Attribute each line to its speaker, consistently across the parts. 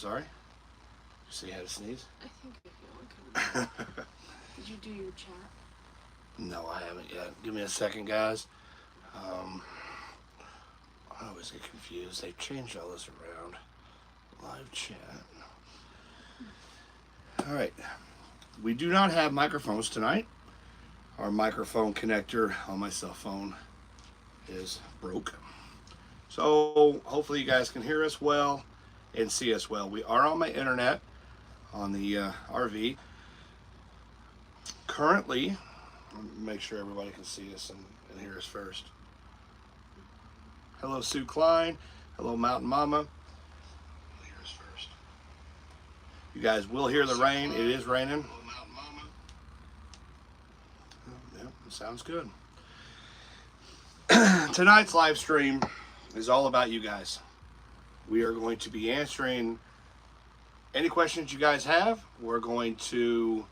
Speaker 1: sorry. You see how to sneeze?
Speaker 2: I think I feel one coming out. Did you do your chat?
Speaker 1: No, I haven't yet. Give me a second, guys. I always get confused. They've changed all this around. Live chat. All right. We do not have microphones tonight. Our microphone connector on my cell phone is broke. So hopefully you guys can hear us well and see us well. We are on my internet on the RV. Currently, make sure everybody can see us and hear us first. Hello, Sue Klein. Hello, Mountain Mama. Hear us first. You guys will hear the rain. It is raining. Hello, Mountain Mama. Oh, yeah, it sounds good. Tonight's live stream is all about you guys. We are going to be answering any questions you guys have. We're going to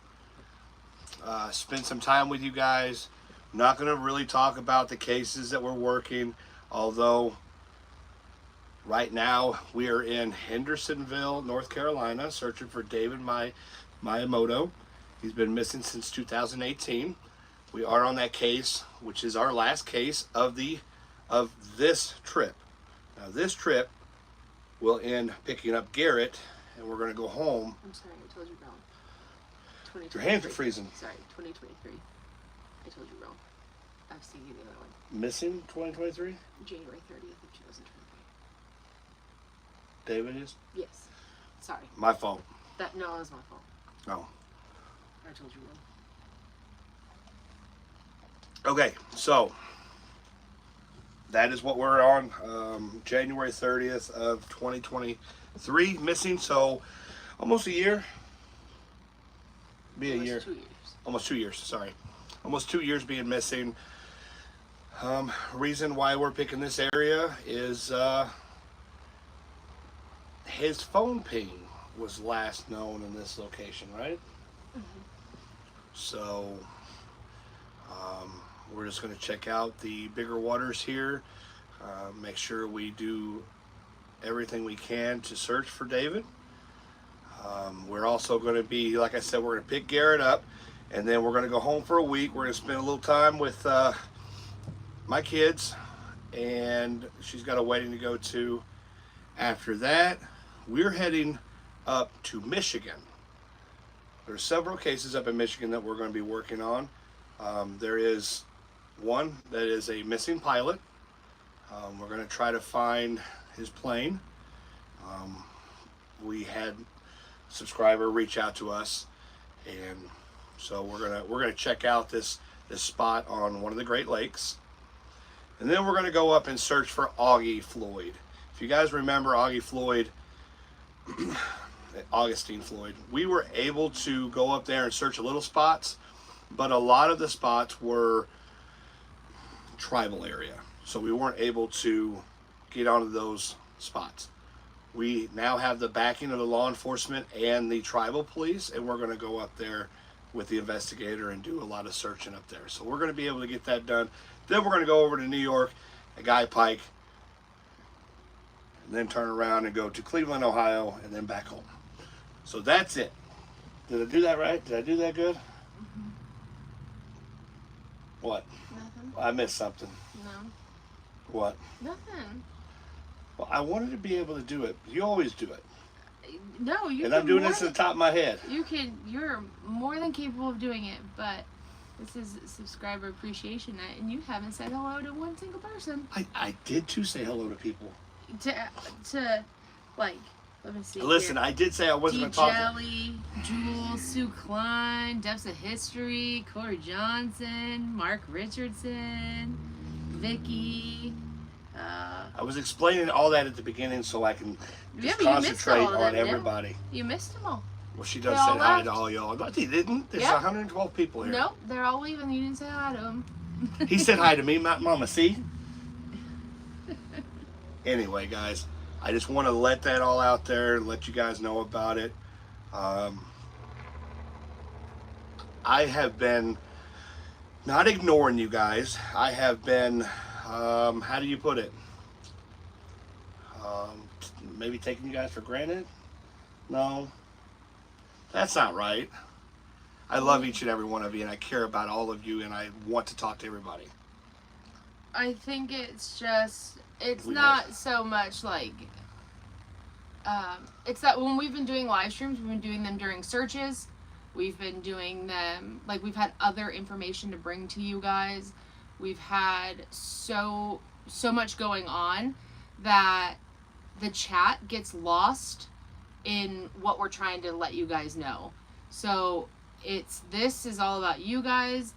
Speaker 1: spend some time with you guys. I'm not going to really talk about the cases that we're working, although right now we are in Hendersonville, North Carolina, searching for David Miyamoto. He's been missing since 2018. We are on that case, which is our last case of this trip. Now this trip will end picking up Garrett, and we're going to go home.
Speaker 2: I'm sorry, I told you wrong.
Speaker 1: Your hands are freezing.
Speaker 2: Sorry, 2023. I told you wrong. I was thinking the other one.
Speaker 1: Missing 2023?
Speaker 2: January 30th of 2023.
Speaker 1: David is?
Speaker 2: Yes. Sorry.
Speaker 1: My fault.
Speaker 2: No, it was my fault.
Speaker 1: Oh.
Speaker 2: I told you wrong.
Speaker 1: Okay, so that is what we're on. January 30th of 2023 missing, so almost a year. Be a year.
Speaker 2: 2 years.
Speaker 1: Almost 2 years, sorry. Almost 2 years being missing. Reason why we're picking this area is his phone ping was last known in this location, right?
Speaker 2: Mm-hmm.
Speaker 1: So we're just going to check out the bigger waters here, make sure we do everything we can to search for David. We're also going to be, like I said, we're going to pick Garrett up, and then we're going to go home for a week. We're going to spend a little time with my kids, and she's got a wedding to go to. After that, we're heading up to Michigan. There are several cases up in Michigan that we're going to be working on. There is one that is a missing pilot. We're going to try to find his plane. We had a subscriber reach out to us, and so we're gonna check out this spot on one of the Great Lakes, and then we're going to go up and search for Augie Floyd. If you guys remember Augie Floyd, Augustine Floyd, we were able to go up there and search a little spots, but a lot of the spots were tribal area, so we weren't able to get onto those spots. We now have the backing of the law enforcement and the tribal police, and we're going to go up there with the investigator and do a lot of searching up there. So we're going to be able to get that done. Then we're going to go over to New York at Guy Pike, and then turn around and go to Cleveland, Ohio, and then back home. So that's it. Did I do that right? Did I do that good?
Speaker 2: Mm-hmm.
Speaker 1: What?
Speaker 2: Nothing.
Speaker 1: I missed something.
Speaker 2: No.
Speaker 1: What?
Speaker 2: Nothing.
Speaker 1: Well, I wanted to be able to do it. You always do it.
Speaker 2: No, you.
Speaker 1: And I'm doing this at the top of my head.
Speaker 2: You're more than capable of doing it, but this is subscriber appreciation night, and you haven't said hello to one single person.
Speaker 1: I did too say hello to people.
Speaker 2: To like, let me see.
Speaker 1: Listen,
Speaker 2: here.
Speaker 1: I did say I wasn't going to talk.
Speaker 2: Jelly, Jules, Sue Klein, Depths of History, Corey Johnson, Mark Richardson, Vicky.
Speaker 1: I was explaining all that at the beginning so I can just
Speaker 2: but
Speaker 1: concentrate
Speaker 2: you missed all
Speaker 1: on
Speaker 2: of them,
Speaker 1: everybody.
Speaker 2: You missed them all.
Speaker 1: Well, she does
Speaker 2: They
Speaker 1: say
Speaker 2: all
Speaker 1: hi
Speaker 2: left.
Speaker 1: to all y'all. But he didn't. There's
Speaker 2: Yeah.
Speaker 1: 112 people here.
Speaker 2: Nope, they're all leaving. You didn't say hi to them.
Speaker 1: He said hi to me, Mama. See? Anyway, guys, I just want to let that all out there and let you guys know about it. I have been not ignoring you guys. I have been, how do you put it? Maybe taking you guys for granted. No, that's not right. I love each and every one of you, and I care about all of you, and I want to talk to everybody.
Speaker 2: I think it's just, it's
Speaker 1: We
Speaker 2: not
Speaker 1: have-
Speaker 2: so much like, it's that when we've been doing live streams, we've been doing them during searches. We've been doing them, like, we've had other information to bring to you guys. We've had so much going on that the chat gets lost in what we're trying to let you guys know. So this is all about you guys,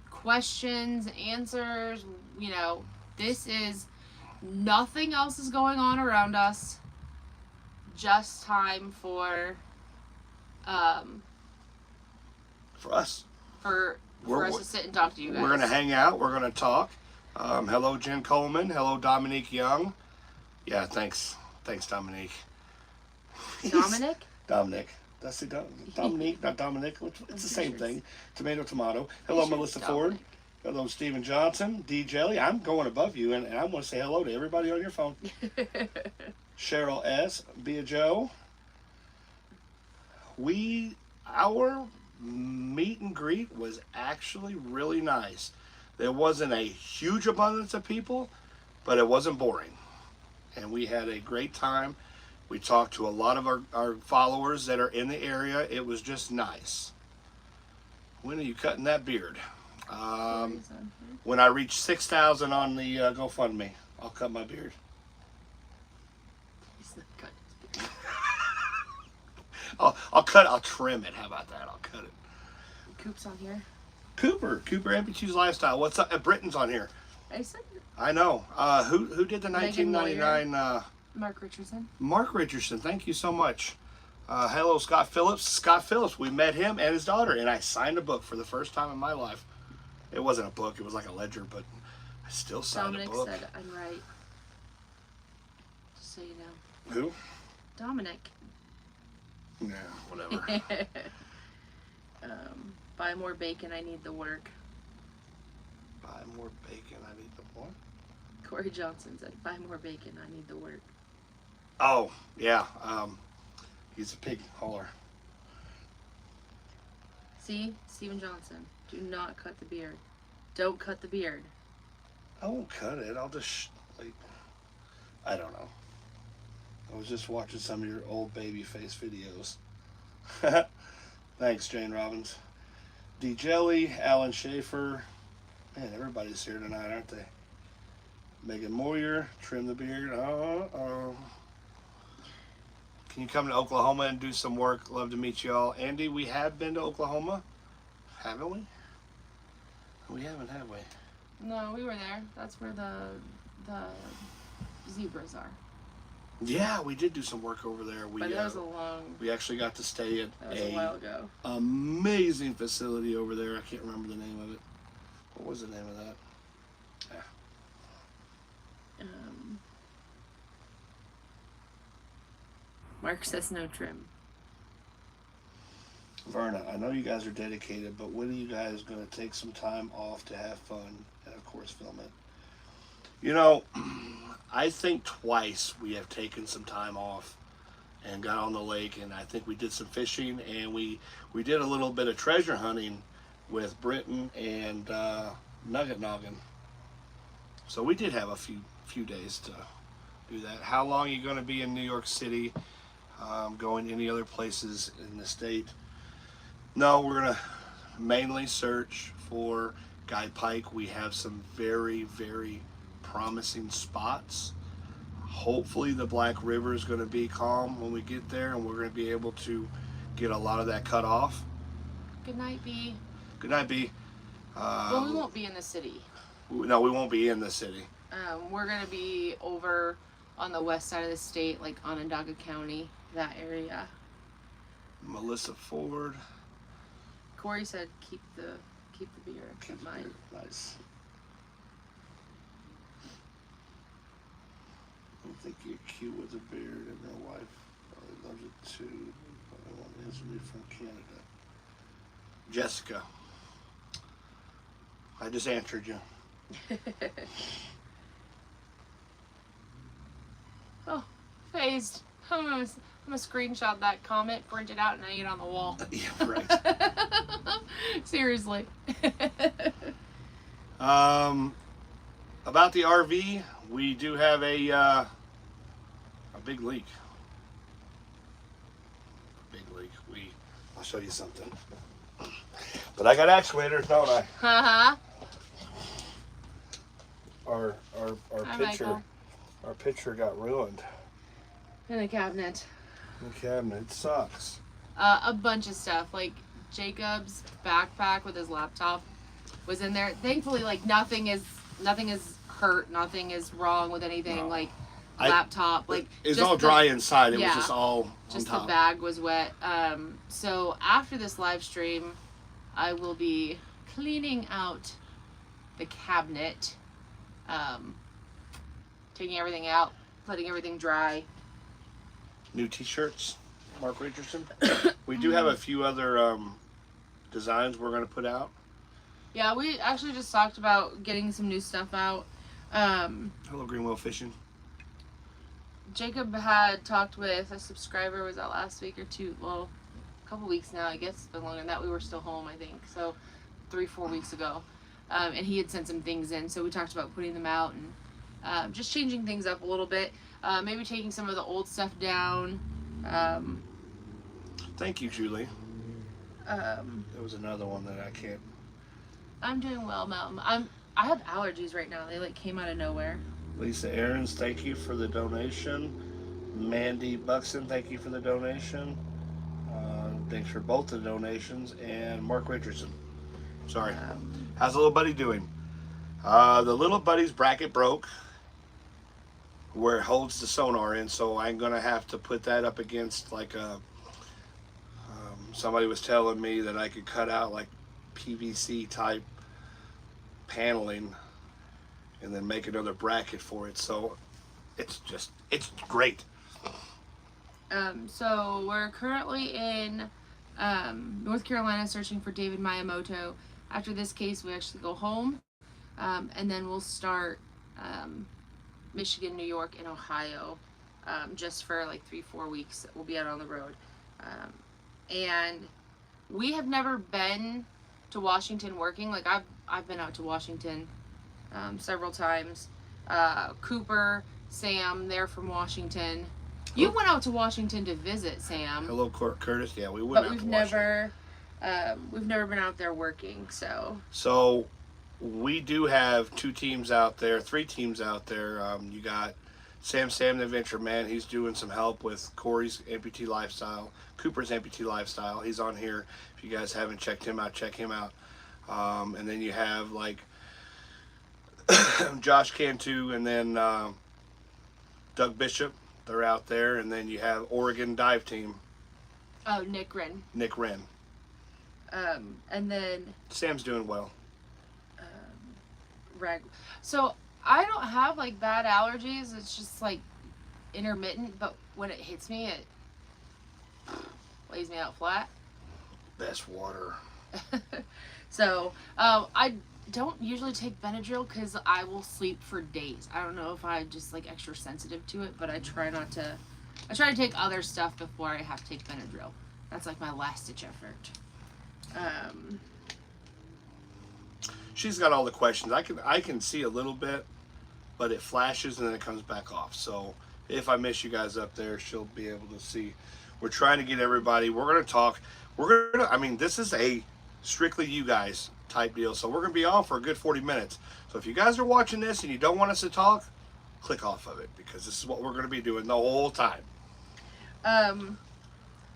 Speaker 2: questions, answers, this is, nothing else is going on around us, just time for
Speaker 1: us.
Speaker 2: for us to sit and talk to you guys.
Speaker 1: We're gonna hang out. We're gonna talk. Hello, Jen Coleman. Hello, Dominique Young. Yeah, thanks, Dominique.
Speaker 2: Dominic?
Speaker 1: Dominic. Did I say Dominique, not Dominic? It's the same thing. Tomato, tomato. Hello, Melissa Ford. Hello, Stephen Johnson. D. Jelly. I'm going above you, and I want to say hello to everybody on your phone. Cheryl S. Bia Joe. Our meet and greet was actually really nice. There wasn't a huge abundance of people, but it wasn't boring. And we had a great time. We talked to a lot of our followers that are in the area. It was just nice. When are you cutting that beard? When I reach 6,000 on the GoFundMe, I'll cut my beard. I'll trim it. How about that? I'll cut it.
Speaker 2: Coop's on here.
Speaker 1: Cooper MPT's Lifestyle. What's up? Britton's on here.
Speaker 2: I said
Speaker 1: I know. Who did the 1999?
Speaker 2: Mark Richardson.
Speaker 1: Mark Richardson. Thank you so much. Hello, Scott Phillips. Scott Phillips. We met him and his daughter, and I signed a book for the first time in my life. It wasn't a book. It was like a ledger, but I still signed
Speaker 2: Dominic
Speaker 1: a book.
Speaker 2: said I'm right. Just so you know.
Speaker 1: Who?
Speaker 2: Dominic.
Speaker 1: Yeah, whatever.
Speaker 2: Buy more bacon. I need the work.
Speaker 1: Buy more bacon. I need the what?
Speaker 2: Corey Johnson said, "Buy more bacon. I need the work."
Speaker 1: Oh yeah. He's a pig hauler.
Speaker 2: See, Steven Johnson. Do not cut the beard. Don't cut the beard.
Speaker 1: I won't cut it. I'll just I don't know. I was just watching some of your old baby face videos. Thanks, Jane Robbins. D. Jelly, Alan Schaefer. Man, everybody's here tonight, aren't they? Megan Moyer, trim the beard. Can you come to Oklahoma and do some work? Love to meet you all. Andy, we have been to Oklahoma, haven't we? We haven't, have we?
Speaker 2: No, we were there. That's where the zebras are.
Speaker 1: Yeah, we did do some work over there.
Speaker 2: But that was
Speaker 1: we actually got to stay at
Speaker 2: a while ago.
Speaker 1: Amazing facility over there. I can't remember the name of it. What was the name of that? Yeah.
Speaker 2: Mark says no trim.
Speaker 1: Verna, I know you guys are dedicated, but when are you guys going to take some time off to have fun and, of course, film it? You know, I think twice we have taken some time off and got on the lake, and I think we did some fishing, and we did a little bit of treasure hunting with Britton and Nugget Noggin. So we did have a few days to do that. How long are you going to be in New York City? Going any other places in the state? No, we're going to mainly search for Guy Pike. We have some very, very promising spots. Hopefully the Black River is going to be calm when we get there, and we're going to be able to get a lot of that cut off.
Speaker 2: Good night, B.
Speaker 1: Good night, B.
Speaker 2: Well, we won't be in the city.
Speaker 1: No, we won't be in the city.
Speaker 2: We're going to be over on the west side of the state, like Onondaga County, that area.
Speaker 1: Melissa Ford.
Speaker 2: Corey said keep the beard. Keep mine.
Speaker 1: Nice. I think you're cute with a beard, and your wife probably loves it too. I want to answer me from Canada. Jessica. I just answered you.
Speaker 2: Oh, phased. I'm gonna screenshot that comment, print it out, and hang it on the wall.
Speaker 1: Yeah, right.
Speaker 2: Seriously.
Speaker 1: About the RV, we do have a big leak. I'll show you something. But I got actuators, don't I?
Speaker 2: Uh-huh.
Speaker 1: Our
Speaker 2: Hi,
Speaker 1: picture,
Speaker 2: Michael.
Speaker 1: our picture got ruined.
Speaker 2: In the cabinet.
Speaker 1: The cabinet, it sucks.
Speaker 2: A bunch of stuff, like Jacob's backpack with his laptop was in there. Thankfully, like nothing is hurt, nothing is wrong with anything.
Speaker 1: No.
Speaker 2: Like laptop, like
Speaker 1: it's all dry inside. It was
Speaker 2: yeah,
Speaker 1: just all
Speaker 2: just
Speaker 1: on top.
Speaker 2: the bag was wet. So after this live stream, I will be cleaning out the cabinet, taking everything out, letting everything dry.
Speaker 1: New T-shirts, Mark Richardson. We do have a few other designs we're going to put out.
Speaker 2: Yeah, we actually just talked about getting some new stuff out.
Speaker 1: Hello, Greenwell Fishing.
Speaker 2: Jacob had talked with a subscriber, was that last week or two? Well, a couple weeks now, I guess it's been longer than that. We were still home, I think. So 3-4 weeks ago. And he had sent some things in, so we talked about putting them out and just changing things up a little bit. Maybe taking some of the old stuff down.
Speaker 1: Thank you, Julie.
Speaker 2: There
Speaker 1: was another one that I can't.
Speaker 2: I'm doing well, Mom. I have allergies right now. They like came out of nowhere.
Speaker 1: Lisa Aarons, thank you for the donation. Mandy Buxton, thank you for the donation. Thanks for both the donations. And Mark Richardson. Sorry. How's the little buddy doing? The little buddy's bracket broke where it holds the sonar in, so I'm going to have to put that up against like a... somebody was telling me that I could cut out like PVC type paneling and then make another bracket for it. So it's great.
Speaker 2: So we're currently in North Carolina searching for David Miyamoto. After this case, we actually go home, and then we'll start Michigan, New York, and Ohio just for like 3-4 weeks. We'll be out on the road. And we have never been to Washington working. Like I've been out to Washington several times. Cooper, Sam, they're from Washington. You went out to Washington to visit, Sam.
Speaker 1: Hello, Curtis. Yeah, we went out to Washington.
Speaker 2: We've never been out there working.
Speaker 1: So we do have 2 teams out there, 3 teams out there. You got Sam the Adventure Man. He's doing some help with Corey's amputee lifestyle, Cooper's amputee lifestyle. He's on here. If you guys haven't checked him out, check him out. And then you have like Josh Cantu and then Doug Bishop. They're out there. And then you have Oregon Dive Team.
Speaker 2: Oh, Nick Wren. And then
Speaker 1: Sam's doing well.
Speaker 2: So I don't have like bad allergies. It's just like intermittent, but when it hits me, it lays me out flat.
Speaker 1: Best water.
Speaker 2: So I don't usually take Benadryl because I will sleep for days. I don't know if I'm just like extra sensitive to it, but I try to take other stuff before I have to take Benadryl. That's like my last ditch effort.
Speaker 1: She's got all the questions. I can see a little bit, but it flashes and then it comes back off. So if I miss you guys up there, she'll be able to see. We're trying to get everybody. We're going to talk. I mean, this is a strictly you guys type deal. So we're going to be on for a good 40 minutes. So if you guys are watching this and you don't want us to talk, click off of it because this is what we're going to be doing the whole time.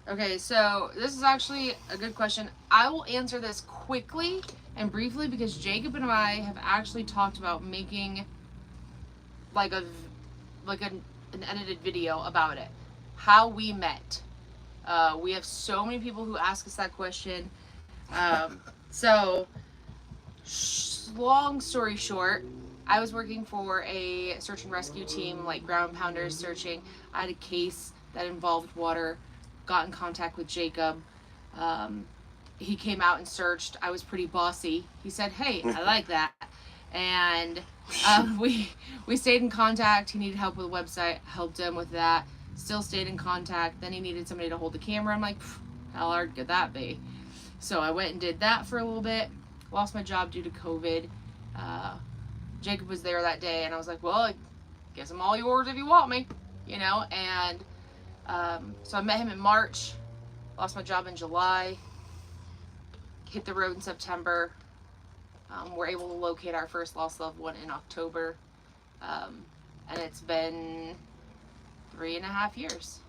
Speaker 2: Okay, so this is actually a good question. I will answer this quickly and briefly because Jacob and I have actually talked about making like an edited video about it. How we met. We have so many people who ask us that question. So long story short, I was working for a search and rescue team, like ground pounders searching. I had a case that involved water. Got in contact with Jacob. He came out and searched. I was pretty bossy. He said, "Hey, I like that." And we stayed in contact. He needed help with a website. Helped him with that. Still stayed in contact. Then he needed somebody to hold the camera. I'm like, how hard could that be? So I went and did that for a little bit. Lost my job due to COVID. Jacob was there that day, and I was like, well, I guess I'm all yours if you want me, you know. And so I met him in March. Lost my job in July. Hit the road in September. We're able to locate our first lost loved one in October. And it's been 3.5 years.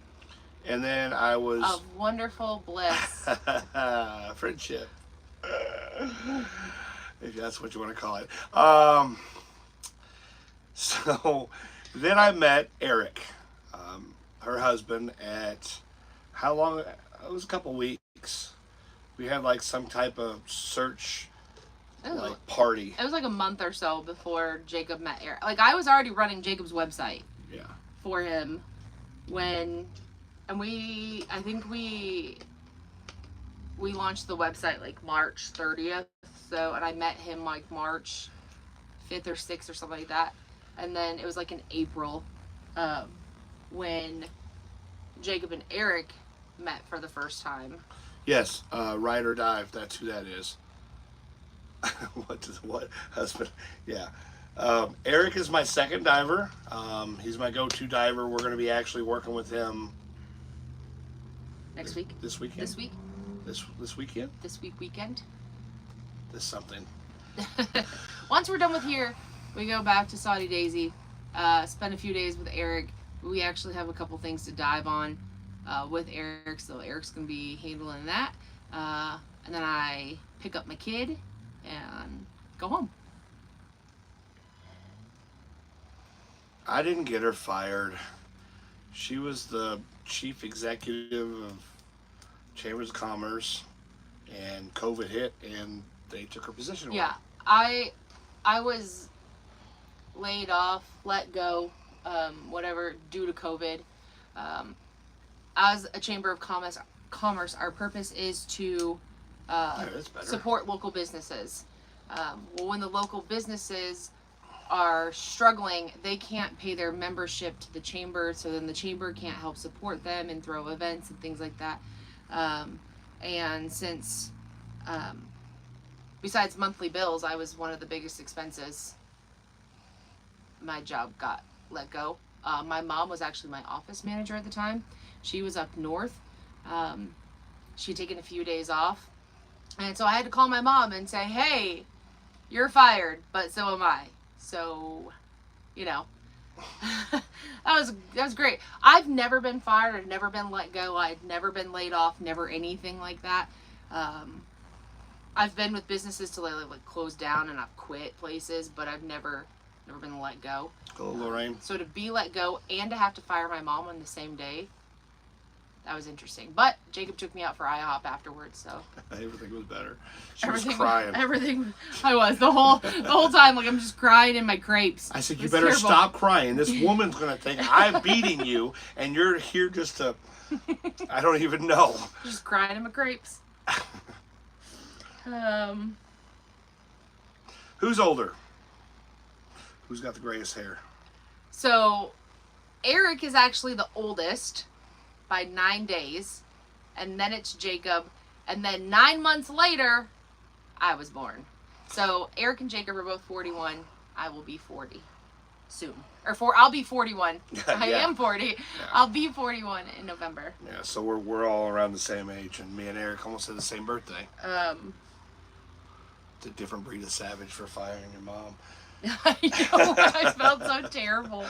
Speaker 1: And then I was...
Speaker 2: of wonderful bliss.
Speaker 1: Friendship. If that's what you want to call it. So then I met Eric, her husband, at how long? It was a couple weeks. We had like some type of search party.
Speaker 2: It was like a month or so before Jacob met Eric. Like, I was already running Jacob's website for him when, and I think we launched the website like March 30th. So, and I met him like March 5th or 6th or something like that. And then it was like in April when Jacob and Eric met for the first time.
Speaker 1: Yes, Ride or Dive, that's who that is. What husband? Yeah. Eric is my second diver. He's my go-to diver. We're going to be actually working with him
Speaker 2: next week.
Speaker 1: This weekend.
Speaker 2: This week.
Speaker 1: This weekend.
Speaker 2: This weekend.
Speaker 1: This something.
Speaker 2: Once we're done with here, we go back to Saudi Daisy. Spend a few days with Eric. We actually have a couple things to dive on with Eric, so Eric's going to be handling that. And then I pick up my kid and go home.
Speaker 1: I didn't get her fired. She was the chief executive of Chambers of Commerce, and COVID hit, and they took her position away.
Speaker 2: Yeah, I was laid off, let go, whatever, due to COVID. As a Chamber of Commerce, our purpose is to support local businesses. Well, when the local businesses are struggling, they can't pay their membership to the chamber, so then the chamber can't help support them and throw events and things like that. And since besides monthly bills, I was one of the biggest expenses, my job got let go. My mom was actually my office manager at the time. She was up north. She'd taken a few days off, and so I had to call my mom and say, hey, you're fired, but so am I. So, you know, that was great. I've never been fired. I've never been let go. I've never been laid off. Never anything like that. I've been with businesses till they like close down, and I've quit places, but I've never been let go.
Speaker 1: Go, Lorraine.
Speaker 2: So to be let go and to have to fire my mom on the same day, that was interesting. But Jacob took me out for IHOP afterwards, so
Speaker 1: everything was better. She was crying.
Speaker 2: I was the whole time, like, I'm just crying in my crepes.
Speaker 1: I said, you better stop crying. This woman's gonna think I'm beating you, and you're here just to, I don't even know.
Speaker 2: Just crying in my crepes.
Speaker 1: Who's older? Who's got the greatest hair?
Speaker 2: So, Eric is actually the oldest by 9 days, and then it's Jacob, and then 9 months later, I was born. So Eric and Jacob are both 41. I will be 40 soon, I'll be 41. I am 40. Yeah. I'll be 41 in November.
Speaker 1: Yeah, so we're all around the same age, and me and Eric almost had the same birthday. It's a different breed of savage for firing your mom.
Speaker 2: I know. I felt so terrible.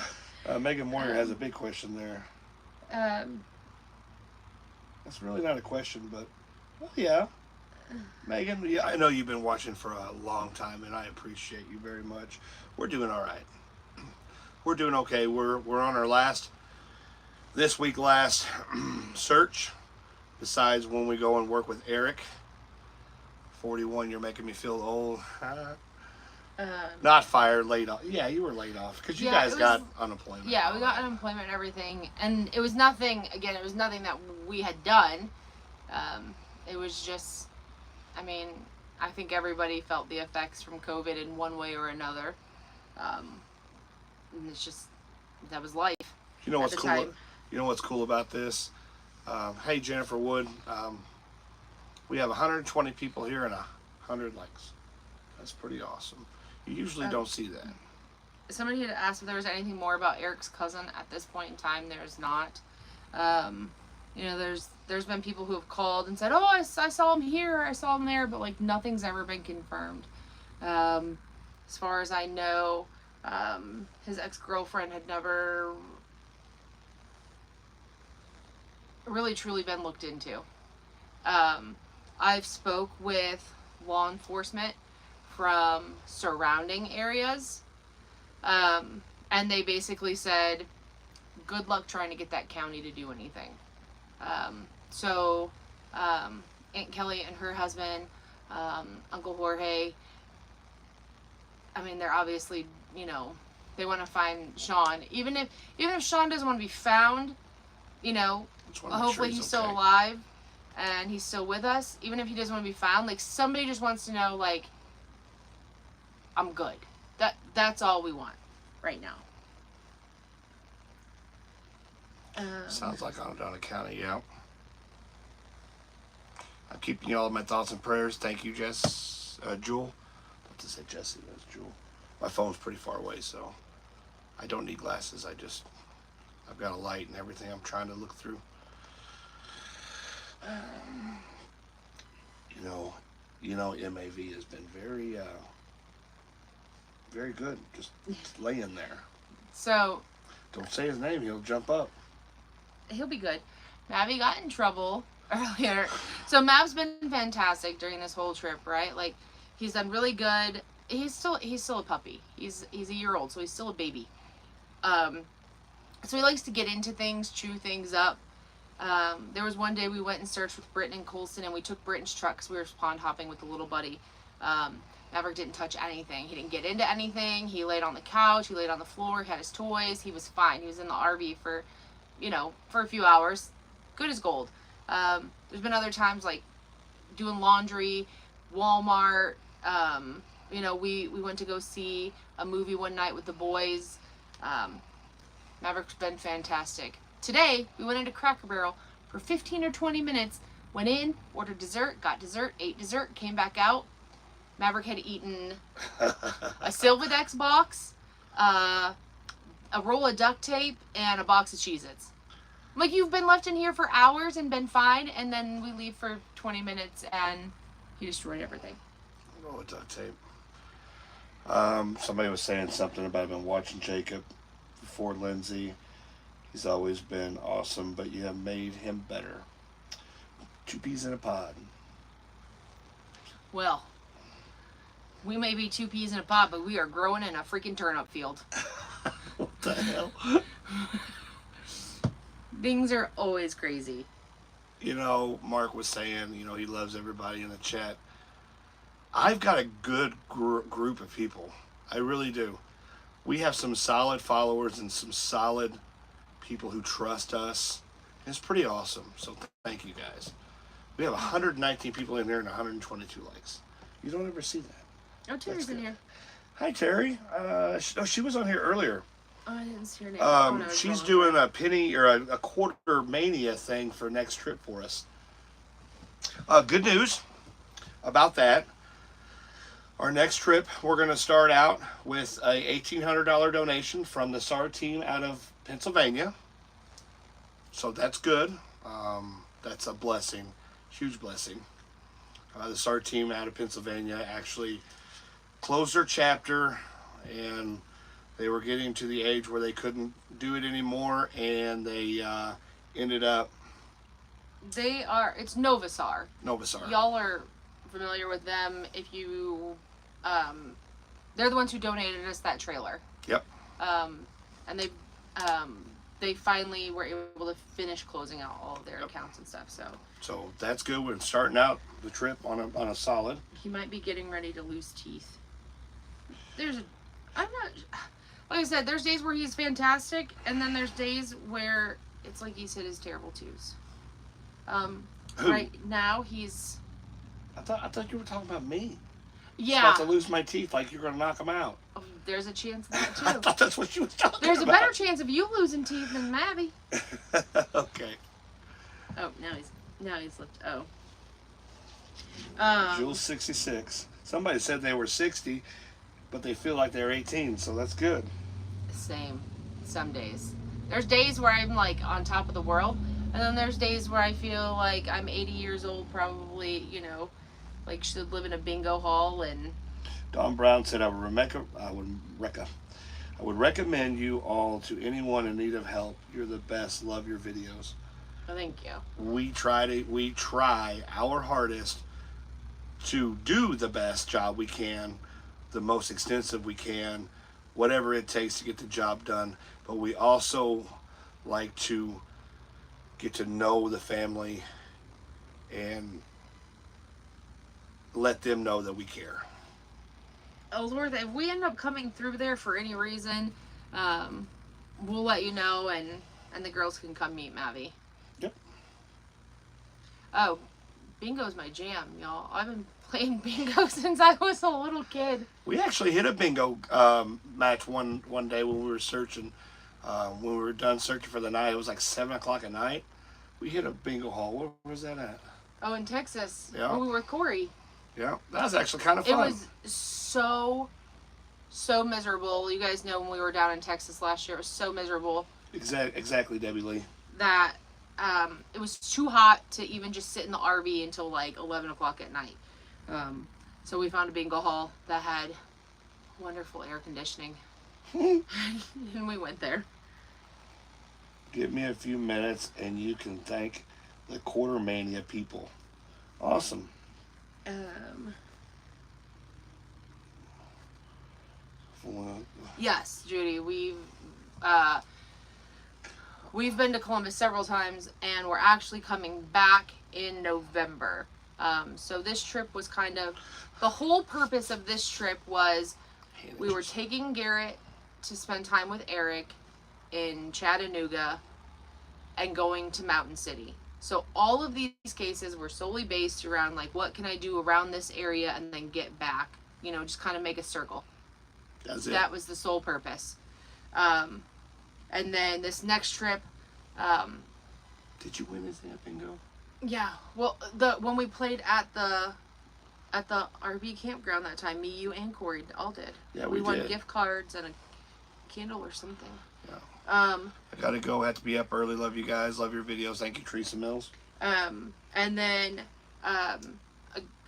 Speaker 1: Megan Moyer has a big question there. That's really not a question, but, well, yeah. Megan, yeah, I know you've been watching for a long time, and I appreciate you very much. We're doing all right. We're doing okay. We're on our last search, besides when we go and work with Eric. 41, you're making me feel old. Not fired, laid off. Yeah, you were laid off because you guys got unemployment.
Speaker 2: Yeah, we got unemployment and everything, and it was nothing. Again, it was nothing that we had done. It was just, I mean, I think everybody felt the effects from COVID in one way or another. And it's just, that was life.
Speaker 1: You know what's cool? You know what's cool about this? Hey, Jennifer Wood. We have 120 people here and 100 likes. That's pretty awesome. You usually don't see that.
Speaker 2: Somebody had asked if there was anything more about Eric's cousin. At this point in time, there's not. You know, there's been people who have called and said, "Oh, I saw him here, I saw him there," but like nothing's ever been confirmed. As far as I know, his ex-girlfriend had never really truly been looked into. I've spoke with law enforcement from surrounding areas, and they basically said, good luck trying to get that county to do anything. So Aunt Kelly and her husband, Uncle Jorge, I mean, they're obviously, you know, they want to find Sean. Even if Sean doesn't want to be found, you know, hopefully he's still alive and he's still with us. Even if he doesn't want to be found, like, somebody just wants to know, like, I'm good. That's all we want right now.
Speaker 1: Sounds like Onondaga County, yeah. I'm keeping you all in my thoughts and prayers. Thank you, Jewel. Not to say Jesse, that's Jewel. My phone's pretty far away, so I don't need glasses. I've got a light and everything I'm trying to look through. You know, MAV has been very, very good. Just laying there.
Speaker 2: So.
Speaker 1: Don't say his name. He'll jump up.
Speaker 2: He'll be good. Mavi got in trouble earlier. So Mav's been fantastic during this whole trip, right? Like, he's done really good. He's still a puppy. He's a year old, so he's still a baby. So he likes to get into things, chew things up. There was one day we went and searched with Britton and Colston, and we took Britton's truck because we were pond hopping with the little buddy. Maverick didn't touch anything. He didn't get into anything. He laid on the couch. He laid on the floor. He had his toys. He was fine. He was in the RV for a few hours. Good as gold. There's been other times like doing laundry, Walmart. We went to go see a movie one night with the boys. Maverick's been fantastic. Today, we went into Cracker Barrel for 15 or 20 minutes. Went in, ordered dessert, got dessert, ate dessert, came back out. Maverick had eaten a Silvadex box, a roll of duct tape, and a box of Cheez-Its. I'm like, you've been left in here for hours and been fine, and then we leave for 20 minutes and he destroyed everything.
Speaker 1: Roll of duct tape. Somebody was saying something about I've been watching Jacob before Lindsay. He's always been awesome, but you have made him better. 2 peas in a pod.
Speaker 2: Well, we may be 2 peas in a pod, but we are growing in a freaking turnip field.
Speaker 1: What the hell?
Speaker 2: Things are always crazy.
Speaker 1: You know, Mark was saying, he loves everybody in the chat. I've got a good group of people. I really do. We have some solid followers and some solid people who trust us. It's pretty awesome. So thank you guys. We have 119 people in here and 122 likes. You don't ever see that.
Speaker 2: Oh, Terry's in here.
Speaker 1: Hi, Terry. She was on here earlier.
Speaker 2: Oh, I didn't see her name.
Speaker 1: She's doing a penny or a quarter mania thing for next trip for us. Good news about that. Our next trip, we're going to start out with a $1,800 donation from the SAR team out of Pennsylvania. So that's good. That's a blessing, huge blessing. The SAR team out of Pennsylvania actually closed their chapter, and they were getting to the age where they couldn't do it anymore, and they ended up...
Speaker 2: It's Novasar.
Speaker 1: Novasar.
Speaker 2: Y'all are familiar with them if you... they're the ones who donated us that trailer.
Speaker 1: Yep.
Speaker 2: And they finally were able to finish closing out all of their accounts and stuff,
Speaker 1: So that's good. We're starting out the trip on a solid.
Speaker 2: He might be getting ready to lose teeth. Like I said, there's days where he's fantastic, and then there's days where it's like he's hit his terrible twos.
Speaker 1: Who?
Speaker 2: Right now he's...
Speaker 1: I thought you were talking about me.
Speaker 2: Yeah.
Speaker 1: I'm about to lose my teeth like you're going to knock them out.
Speaker 2: There's a chance of that
Speaker 1: I
Speaker 2: too.
Speaker 1: thought that's what she was talking
Speaker 2: There's a
Speaker 1: about.
Speaker 2: better chance of you losing teeth than Mavy.
Speaker 1: Okay.
Speaker 2: Oh, now he's left. Oh.
Speaker 1: Jules 66. Somebody said they were 60, but they feel like they're 18, so that's good.
Speaker 2: Same. Some days. There's days where I'm like on top of the world, and then there's days where I feel like I'm 80 years old, probably, you know, like should live in a bingo hall. And
Speaker 1: Don Brown said, I would recommend you all to anyone in need of help. You're the best. Love your videos.
Speaker 2: oh, thank you.
Speaker 1: We try our hardest to do the best job we can, the most extensive we can, whatever it takes to get the job done. But we also like to get to know the family and let them know that we care.
Speaker 2: Oh Lord, if we end up coming through there for any reason, we'll let you know, and the girls can come meet Mavy.
Speaker 1: Yep.
Speaker 2: Oh, bingo's my jam, y'all. I've been playing bingo since I was a little kid.
Speaker 1: We actually hit a bingo match one day when we were searching. When we were done searching for the night, it was like 7 o'clock at night. We hit a bingo hall. Where was that at?
Speaker 2: Oh, in Texas.
Speaker 1: Yeah.
Speaker 2: When we were with Corey.
Speaker 1: Yeah, that was actually kind of fun.
Speaker 2: It was so miserable. You guys know when we were down in Texas last year, it was so miserable.
Speaker 1: Exactly, Debbie Lee.
Speaker 2: That it was too hot to even just sit in the RV until like 11 o'clock at night. So we found a bingo hall that had wonderful air conditioning. And we went there.
Speaker 1: Give me a few minutes and you can thank the Quarter Mania people. Awesome.
Speaker 2: Yes, Judy, we've been to Columbus several times, and we're actually coming back in November. So this trip was kind of, the whole purpose of this trip was we were taking Garrett to spend time with Eric in Chattanooga and going to Mountain City. So all of these cases were solely based around like, what can I do around this area and then get back, you know, just kind of make a circle.
Speaker 1: That's it.
Speaker 2: That was the sole purpose. And then this next trip,
Speaker 1: Did you win this bingo?
Speaker 2: yeah, well, when we played at the RV campground that time, me, you, and Corey all did.
Speaker 1: Yeah,
Speaker 2: we won
Speaker 1: did.
Speaker 2: gift cards and a candle or something.
Speaker 1: Yeah.
Speaker 2: I
Speaker 1: gotta go. Have to be up early. Love you guys. Love your videos. Thank you, Teresa Mills.
Speaker 2: And then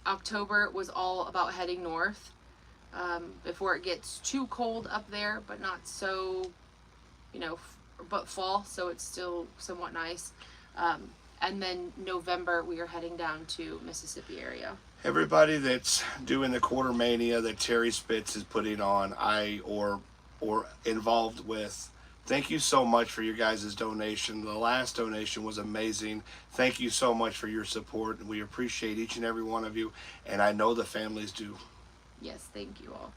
Speaker 2: October was all about heading north before it gets too cold up there, but not so, you know, but fall, so it's still somewhat nice. And then November we are heading down to Mississippi area.
Speaker 1: Everybody that's doing the Quarter Mania that Terry Spitz is putting on, or involved with, thank you so much for your guys' donation. The last donation was amazing. Thank you so much for your support, and we appreciate each and every one of you, and I know the families do.
Speaker 2: Yes, thank you all.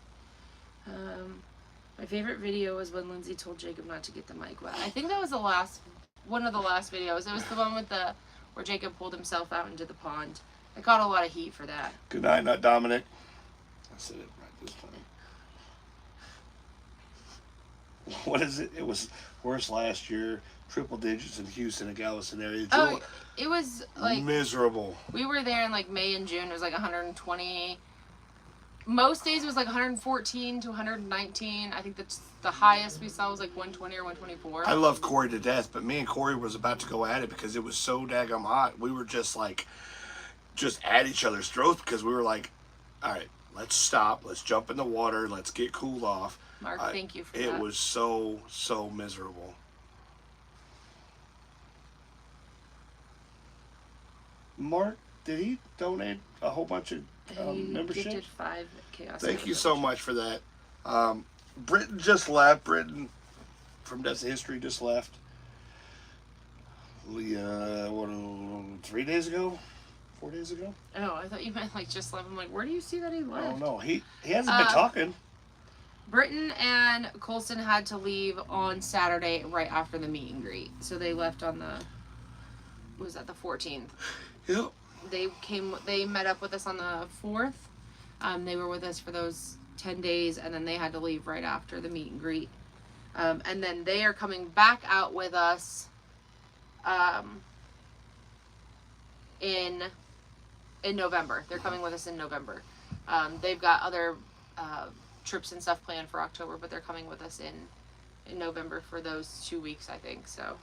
Speaker 2: My favorite video was when Lindsay told Jacob not to get the mic wet. I think that was one of the last videos. It was the one with where Jacob pulled himself out into the pond. I got a lot of heat for that.
Speaker 1: Good night, not Dominic. I said it right this time. What is it? It was worse last year. Triple digits in Houston and Galveston area.
Speaker 2: Oh, it was like
Speaker 1: miserable.
Speaker 2: We were there in like May and June. It was like 120. Most days it was like 114 to 119. I think the highest we saw was like 120 or 124.
Speaker 1: I love Corey to death, but me and Corey was about to go at it because it was so daggum hot. We were just at each other's throats because we were like, all right, let's stop. Let's jump in the water. Let's get cooled off.
Speaker 2: Mark, thank you for that.
Speaker 1: It was so miserable. Mark, did he donate a whole bunch of memberships?
Speaker 2: He did 5 chaos.
Speaker 1: Thank you so much for that. Britain just left. Britain from Death's History just left. 3 days ago? 4 days ago?
Speaker 2: Oh, I thought you meant like just left. I'm like, where do you see that he left?
Speaker 1: I don't know. He hasn't been talking.
Speaker 2: Britton and Colson had to leave on Saturday right after the meet and greet. So they left on the 14th?
Speaker 1: Yep.
Speaker 2: They met up with us on the 4th. They were with us for those 10 days, and then they had to leave right after the meet and greet. And then they are coming back out with us in November. They're coming with us in November. They've got other trips and stuff planned for October, but they're coming with us in November for those 2 weeks, I think. So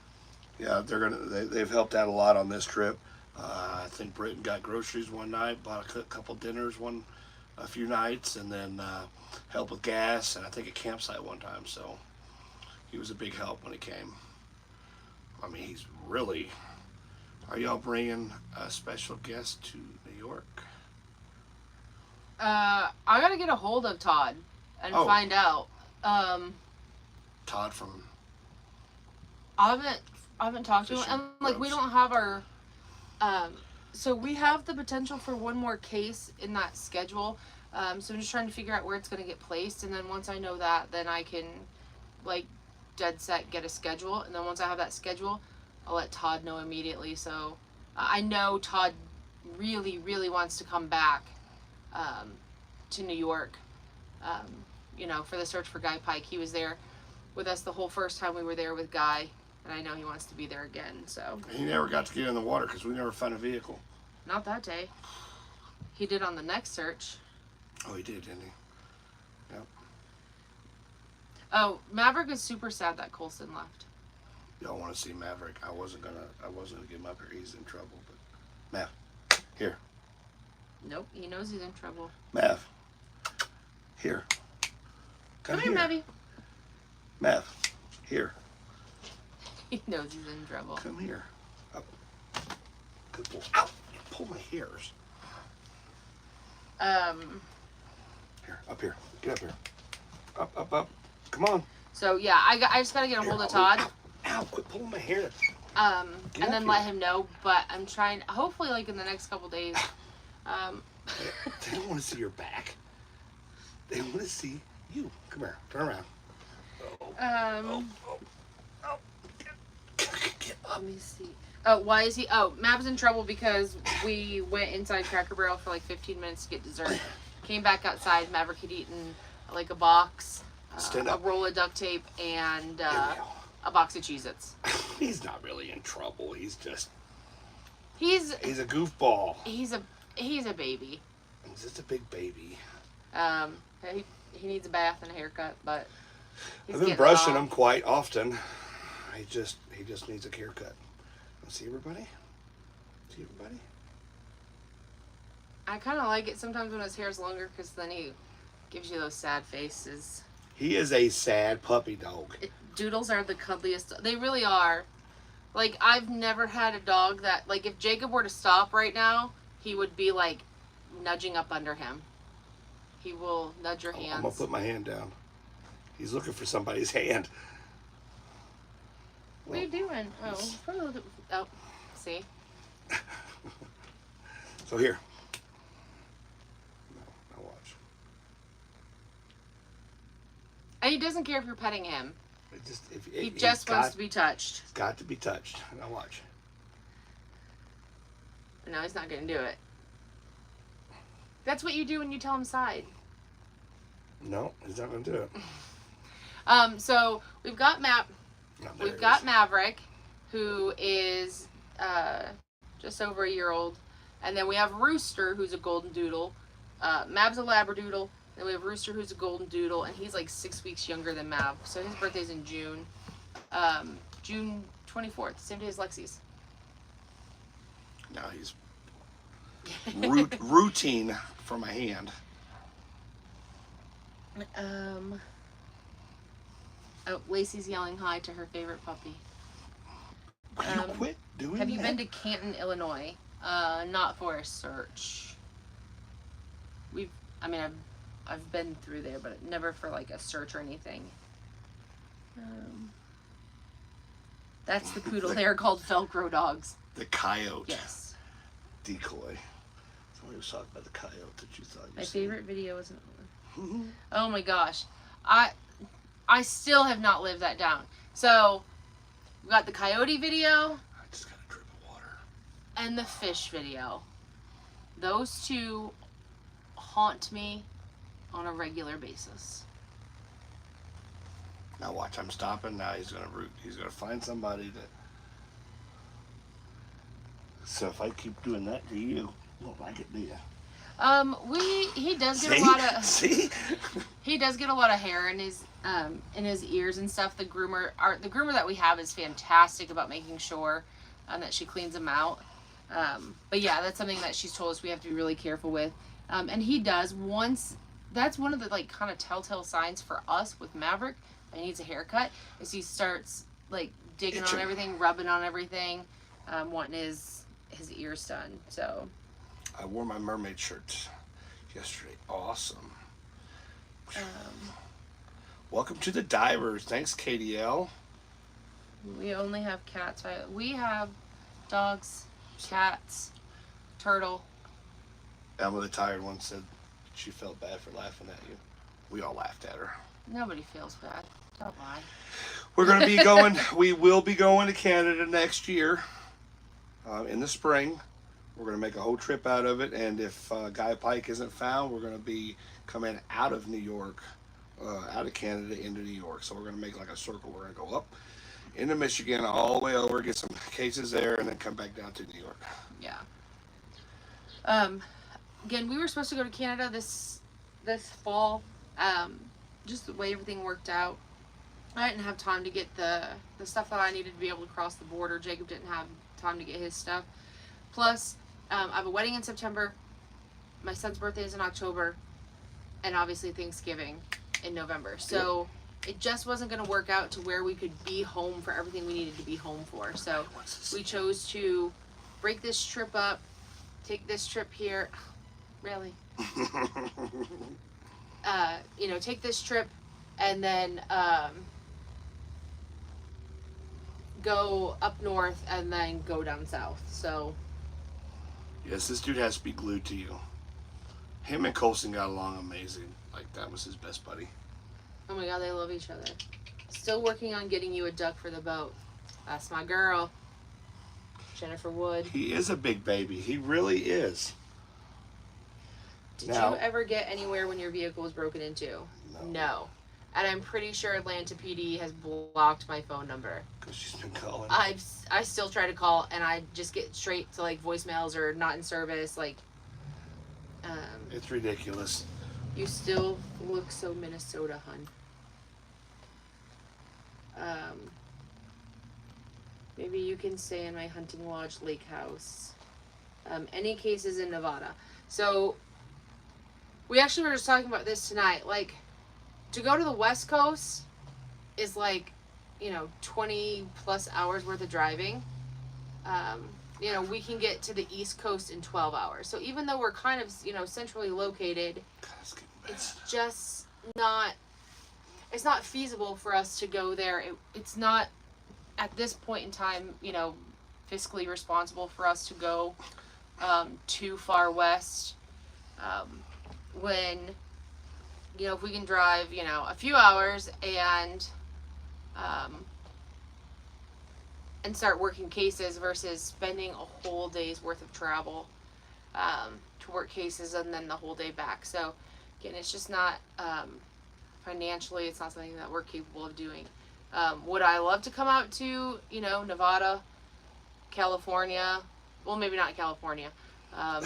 Speaker 1: Yeah, they've helped out a lot on this trip. I think Britton got groceries one night, bought a couple dinners a few nights, and then helped with gas, and I think a campsite one time. So he was a big help when he came. I mean, he's really. Are y'all bringing a special guest to New York?
Speaker 2: I gotta get a hold of Todd and find out.
Speaker 1: Todd from.
Speaker 2: I haven't talked to him, and like we don't have our. So we have the potential for one more case in that schedule. So I'm just trying to figure out where it's gonna get placed, and then once I know that, then I can, like, dead set get a schedule, and then once I have that schedule, I'll let Todd know immediately. So I know Todd really, really wants to come back to New York, you know, for the search for Guy Pike. He was there with us the whole first time we were there with Guy, and I know he wants to be there again. So
Speaker 1: He never got to get in the water because we never found a vehicle.
Speaker 2: not that day. He did on the next search.
Speaker 1: Oh, he did, didn't he? Yep.
Speaker 2: Oh, Maverick is super sad that Colson left.
Speaker 1: Y'all want to see Maverick? I wasn't gonna get him up here. He's in trouble. But Mav, here.
Speaker 2: Nope, he knows he's in trouble.
Speaker 1: Mav, here.
Speaker 2: Come here, Mavy.
Speaker 1: Mav, here.
Speaker 2: He knows he's in trouble.
Speaker 1: Come here. Up. Good boy. Ow! You pull my hairs. Here, up here. Get up here. Up. Come on.
Speaker 2: So yeah, I just gotta get a hold of Todd.
Speaker 1: Ow! Quit pulling my hair.
Speaker 2: And then let him know. But I'm trying. Hopefully, like in the next couple days.
Speaker 1: They don't want to see your back. They want to see you. Come here. Turn around. Get up.
Speaker 2: Let me see. Oh, why is he? Oh, Mav's in trouble because we went inside Cracker Barrel for like 15 minutes to get dessert. Came back outside. Maverick had eaten like a box, a roll of duct tape, and a box of Cheez-Its.
Speaker 1: He's not really in trouble. He's just.
Speaker 2: He's
Speaker 1: a goofball.
Speaker 2: He's a baby.
Speaker 1: He's just a big baby.
Speaker 2: He needs a bath and a haircut, but
Speaker 1: I've been brushing him quite often. He just needs a haircut. See everybody? See everybody?
Speaker 2: I kind of like it sometimes when his hair's longer because then he gives you those sad faces.
Speaker 1: He is a sad puppy dog.
Speaker 2: Doodles are the cuddliest. They really are. Like, I've never had a dog that, like, if Jacob were to stop right now, he would be, like, nudging up under him. He will nudge your hands.
Speaker 1: I'm going to put my hand down. He's looking for somebody's hand.
Speaker 2: What are you doing? Oh, see?
Speaker 1: So here. Now watch.
Speaker 2: And he doesn't care if you're petting him.
Speaker 1: He
Speaker 2: just wants to be touched.
Speaker 1: He's got to be touched. Now watch.
Speaker 2: No, he's not going to do it. That's what you do when you tell him side.
Speaker 1: No, he's not going to do it.
Speaker 2: So we've got Maverick, who is just over a year old, and then we have Rooster, who's a golden doodle. Mav's a labradoodle. Then we have Rooster, who's a golden doodle, and he's like 6 weeks younger than Mav. So his birthday's in June, June 24th, same day as Lexi's.
Speaker 1: Now he's routine for my hand.
Speaker 2: Oh, Lacey's yelling hi to her favorite puppy.
Speaker 1: You quit doing that?
Speaker 2: Have you been to Canton, Illinois? Not for a search. I've been through there, but never for like a search or anything. That's the poodle. They are called Velcro dogs.
Speaker 1: The coyote.
Speaker 2: Yes.
Speaker 1: Decoy. Somebody was talking about the coyote that you thought you
Speaker 2: My
Speaker 1: seen.
Speaker 2: favorite video is. Oh my gosh, I still have not lived that down. So we got the coyote video.
Speaker 1: I just got a drip of water.
Speaker 2: And the fish video. Those two haunt me on a regular basis.
Speaker 1: Now watch, I'm stopping. Now he's gonna find somebody that. So if I keep doing that to you, you won't like it, do you?
Speaker 2: He does get
Speaker 1: See?
Speaker 2: a lot of
Speaker 1: See?
Speaker 2: he does get a lot of hair in his ears and stuff. The groomer that we have is fantastic about making sure that she cleans them out. But yeah, that's something that she's told us we have to be really careful with. And he does that's one of the like kind of telltale signs for us with Maverick. He needs a haircut. Is he starts like digging on everything, rubbing on everything, wanting his ears done. So.
Speaker 1: I wore my mermaid shirt yesterday. Awesome. Welcome to the Divers. Thanks, KDL.
Speaker 2: We only have cats. We have dogs, cats, turtle.
Speaker 1: Emma, the tired one, said she felt bad for laughing at you. We all laughed at her.
Speaker 2: Nobody feels bad. Don't lie.
Speaker 1: We're going to be going, we will be going to Canada next year in the spring. We're going to make a whole trip out of it, and if Guy Pike isn't found, we're going to be coming out of New York, out of Canada into New York. So we're going to make like a circle. We're going to go up into Michigan, all the way over, get some cases there, and then come back down to New York.
Speaker 2: Yeah. Again, we were supposed to go to Canada this fall. Just the way everything worked out, I didn't have time to get the stuff that I needed to be able to cross the border. Jacob didn't have time to get his stuff. Plus, I have a wedding in September, my son's birthday is in October, and obviously Thanksgiving in November. So it just wasn't going to work out to where we could be home for everything we needed to be home for. So we chose to break this trip up, take this trip here. Really? Take this trip and then go up north and then go down south. So...
Speaker 1: Yes, this dude has to be glued to you. Him and Colson got along amazing. Like, that was his best buddy.
Speaker 2: Oh my god, they love each other. Still working on getting you a duck for the boat. That's my girl. Jennifer Wood.
Speaker 1: He is a big baby. He really is.
Speaker 2: Did you ever get anywhere when your vehicle was broken into? No. And I'm pretty sure Atlanta PD has blocked my phone number.
Speaker 1: Because she's been calling.
Speaker 2: I still try to call, and I just get straight to like voicemails or not in service. Like,
Speaker 1: it's ridiculous.
Speaker 2: You still look so Minnesota, hun. Maybe you can stay in my hunting lodge lake house. Any cases in Nevada? So we actually were just talking about this tonight. Like, to go to the West Coast is like, 20 plus hours worth of driving. We can get to the East Coast in 12 hours. So even though we're kind of, centrally located, it's just not, it's not feasible for us to go there. It's not, at this point in time, fiscally responsible for us to go too far west. When, if we can drive, a few hours and start working cases versus spending a whole day's worth of travel to work cases and then the whole day back. So again, it's just not financially, it's not something that we're capable of doing. Would I love to come out to, Nevada, California? Well, maybe not California. I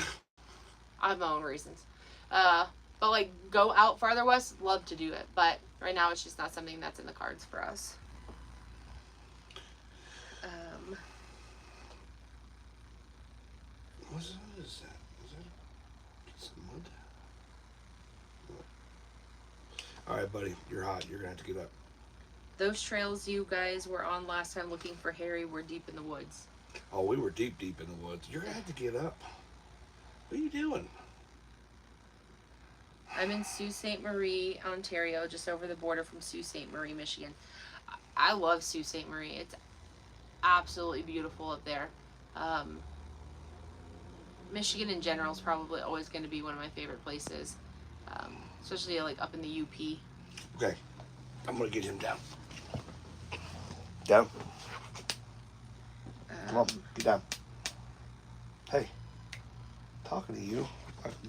Speaker 2: have my own reasons. But like go out farther west, love to do it. But right now it's just not something that's in the cards for us.
Speaker 1: What is that? Is that some mud? All right, buddy, you're hot. You're gonna have to get up.
Speaker 2: Those trails you guys were on last time looking for Harry were deep in the woods.
Speaker 1: Oh, we were deep in the woods. You're gonna have to get up. What are you doing?
Speaker 2: I'm in Sault Ste. Marie, Ontario, just over the border from Sault Ste. Marie, Michigan. I love Sault Ste. Marie. It's absolutely beautiful up there. Michigan in general is probably always going to be one of my favorite places, especially like up in the UP.
Speaker 1: Okay, I'm going to get him down. Down. Come on, get down. Hey, talking to you.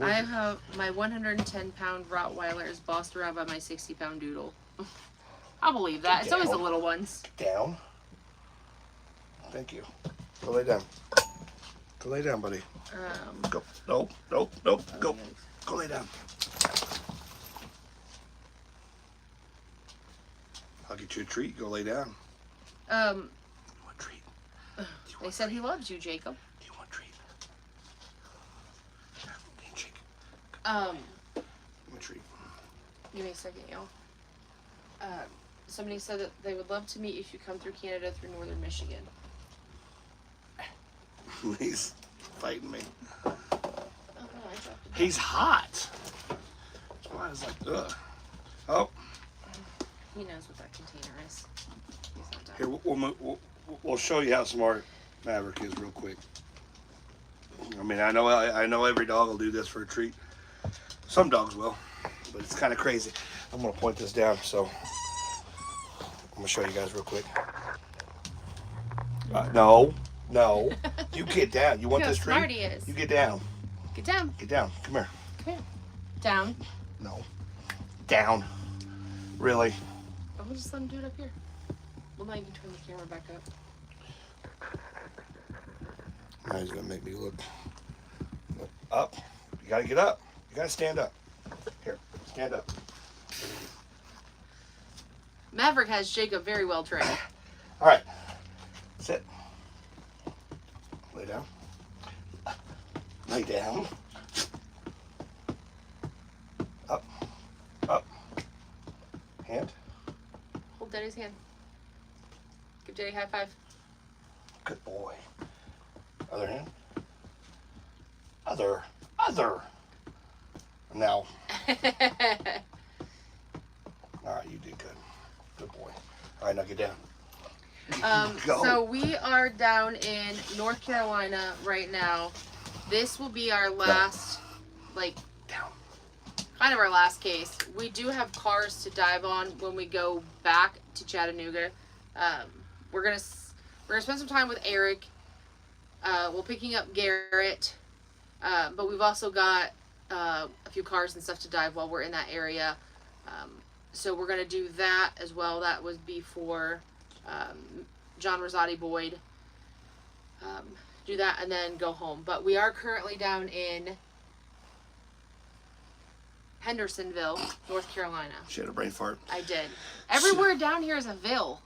Speaker 2: I have my 110-pound Rottweiler is bossed around by my 60-pound doodle. I'll believe that. It's always the little ones.
Speaker 1: Down. Thank you. Go lay down. Go lay down, buddy. Go. Nope. Nope. Nope. Go. Go lay down. I'll get you a treat. Go lay down. What treat?
Speaker 2: They said he loves you, Jacob.
Speaker 1: Do you want a treat? Handshake.
Speaker 2: What
Speaker 1: treat?
Speaker 2: Give me a second, y'all. Somebody said that they would love to meet if you come through Canada through northern Michigan.
Speaker 1: He's fighting me.
Speaker 2: Oh, no, I dropped it.
Speaker 1: He's hot. That's why I was like, ugh. Oh.
Speaker 2: He knows what that container is. He's not done.
Speaker 1: Here, we'll show you how smart Maverick is real quick. I mean, I know every dog will do this for a treat. Some dogs will, but it's kind of crazy. I'm gonna point this down, so I'm gonna show you guys real quick. No, you get down. You want this treat?
Speaker 2: Smart he is.
Speaker 1: You get down.
Speaker 2: Get down.
Speaker 1: Get down. Come here.
Speaker 2: Come here. Down.
Speaker 1: No. Down. Really?
Speaker 2: We'll just let him do it up here. Well, now you can turn the camera back up.
Speaker 1: Now he's gonna make me look up. You gotta get up. You gotta stand up. Here, stand up.
Speaker 2: Maverick has Jacob very well trained.
Speaker 1: All right, sit. Lay down. Lay down. Up. Up. Hand.
Speaker 2: Hold Daddy's hand. Give Daddy a high five.
Speaker 1: Good boy. Other hand. Other. Now. All right, you did good. Good boy. All right, now get down. Go.
Speaker 2: So we are down in North Carolina right now. This will be our last,
Speaker 1: Down.
Speaker 2: kind of our last case. We do have cars to dive on when we go back to Chattanooga. We're gonna spend some time with Eric. We're picking up Garrett, but we've also got a few cars and stuff to dive while we're in that area. So we're gonna do that as well. That would be for John Rosati Boyd. Do that and then go home. But we are currently down in Hendersonville, North Carolina.
Speaker 1: She had a brain fart.
Speaker 2: I did. Everywhere down here is a ville.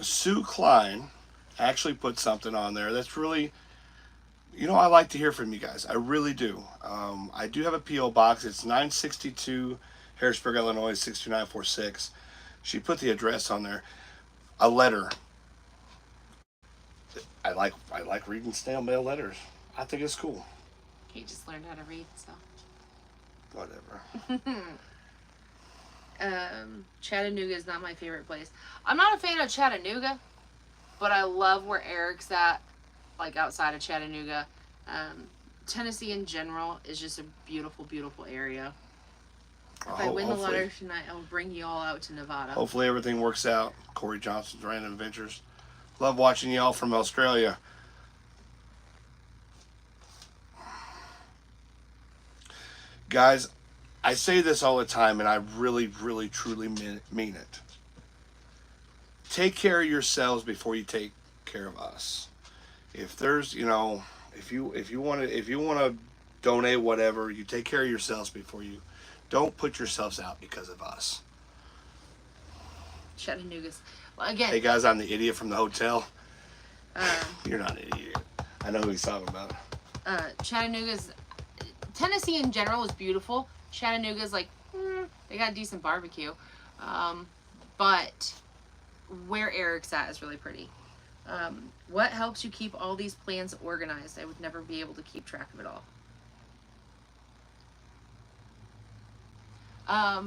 Speaker 1: Sue Klein actually put something on there that's really, I like to hear from you guys. I really do. I do have a P.O. box. It's 962 Harrisburg, Illinois, 62946. She put the address on there. A letter. I like reading snail mail letters. I think it's cool.
Speaker 2: He just learned how to read, so.
Speaker 1: Whatever.
Speaker 2: Chattanooga is not my favorite place. I'm not a fan of Chattanooga, but I love where Eric's at, outside of Chattanooga. Tennessee in general is just a beautiful, beautiful area. If I win the lottery tonight, I'll bring you all out to Nevada.
Speaker 1: Hopefully everything works out. Corey Johnson's Random Adventures. Love watching y'all from Australia. Guys, I say this all the time, and I really, really, truly mean it. Take care of yourselves before you take care of us. If there's, if you want to donate whatever, you take care of yourselves before you. Don't put yourselves out because of us.
Speaker 2: Chattanooga's. Well, again.
Speaker 1: Hey guys, I'm the idiot from the hotel. You're not an idiot. I know who he's talking about.
Speaker 2: Tennessee in general is beautiful. Chattanooga's they got a decent barbecue. But where Eric's at is really pretty. What helps you keep all these plans organized? I would never be able to keep track of it all.
Speaker 1: I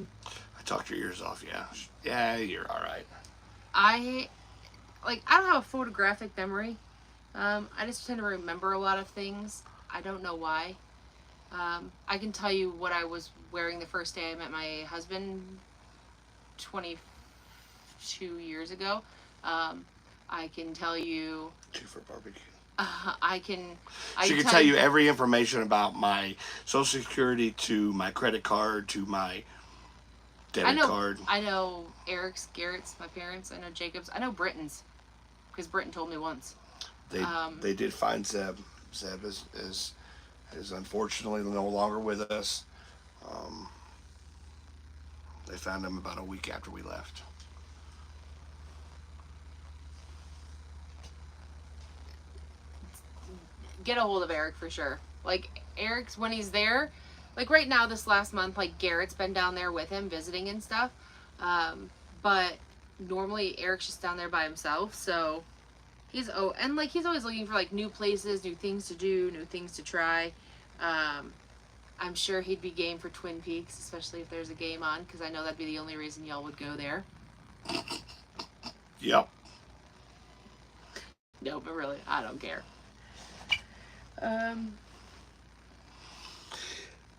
Speaker 1: talked your ears off, yeah. Yeah, you're all right.
Speaker 2: I don't have a photographic memory. I just tend to remember a lot of things. I don't know why. I can tell you what I was wearing the first day I met my husband 22 years ago. I can tell you...
Speaker 1: Two for barbecue.
Speaker 2: I can.
Speaker 1: She can tell you every information about my Social Security to my credit card to my debit card.
Speaker 2: I know Eric's, Garrett's, my parents. I know Jacob's. I know Britton's, because Britton told me once.
Speaker 1: They did find Zeb. Zeb is unfortunately no longer with us. They found him about a week after we left.
Speaker 2: Get a hold of Eric for sure. Like, Eric's, when he's there, like right now, this last month, like Garrett's been down there with him visiting and stuff. But normally Eric's just down there by himself, so he's always looking for like new places, new things to do, new things to try. I'm sure he'd be game for Twin Peaks, especially if there's a game on, because I know that'd be the only reason y'all would go there.
Speaker 1: Yep.
Speaker 2: No, but really, I don't care.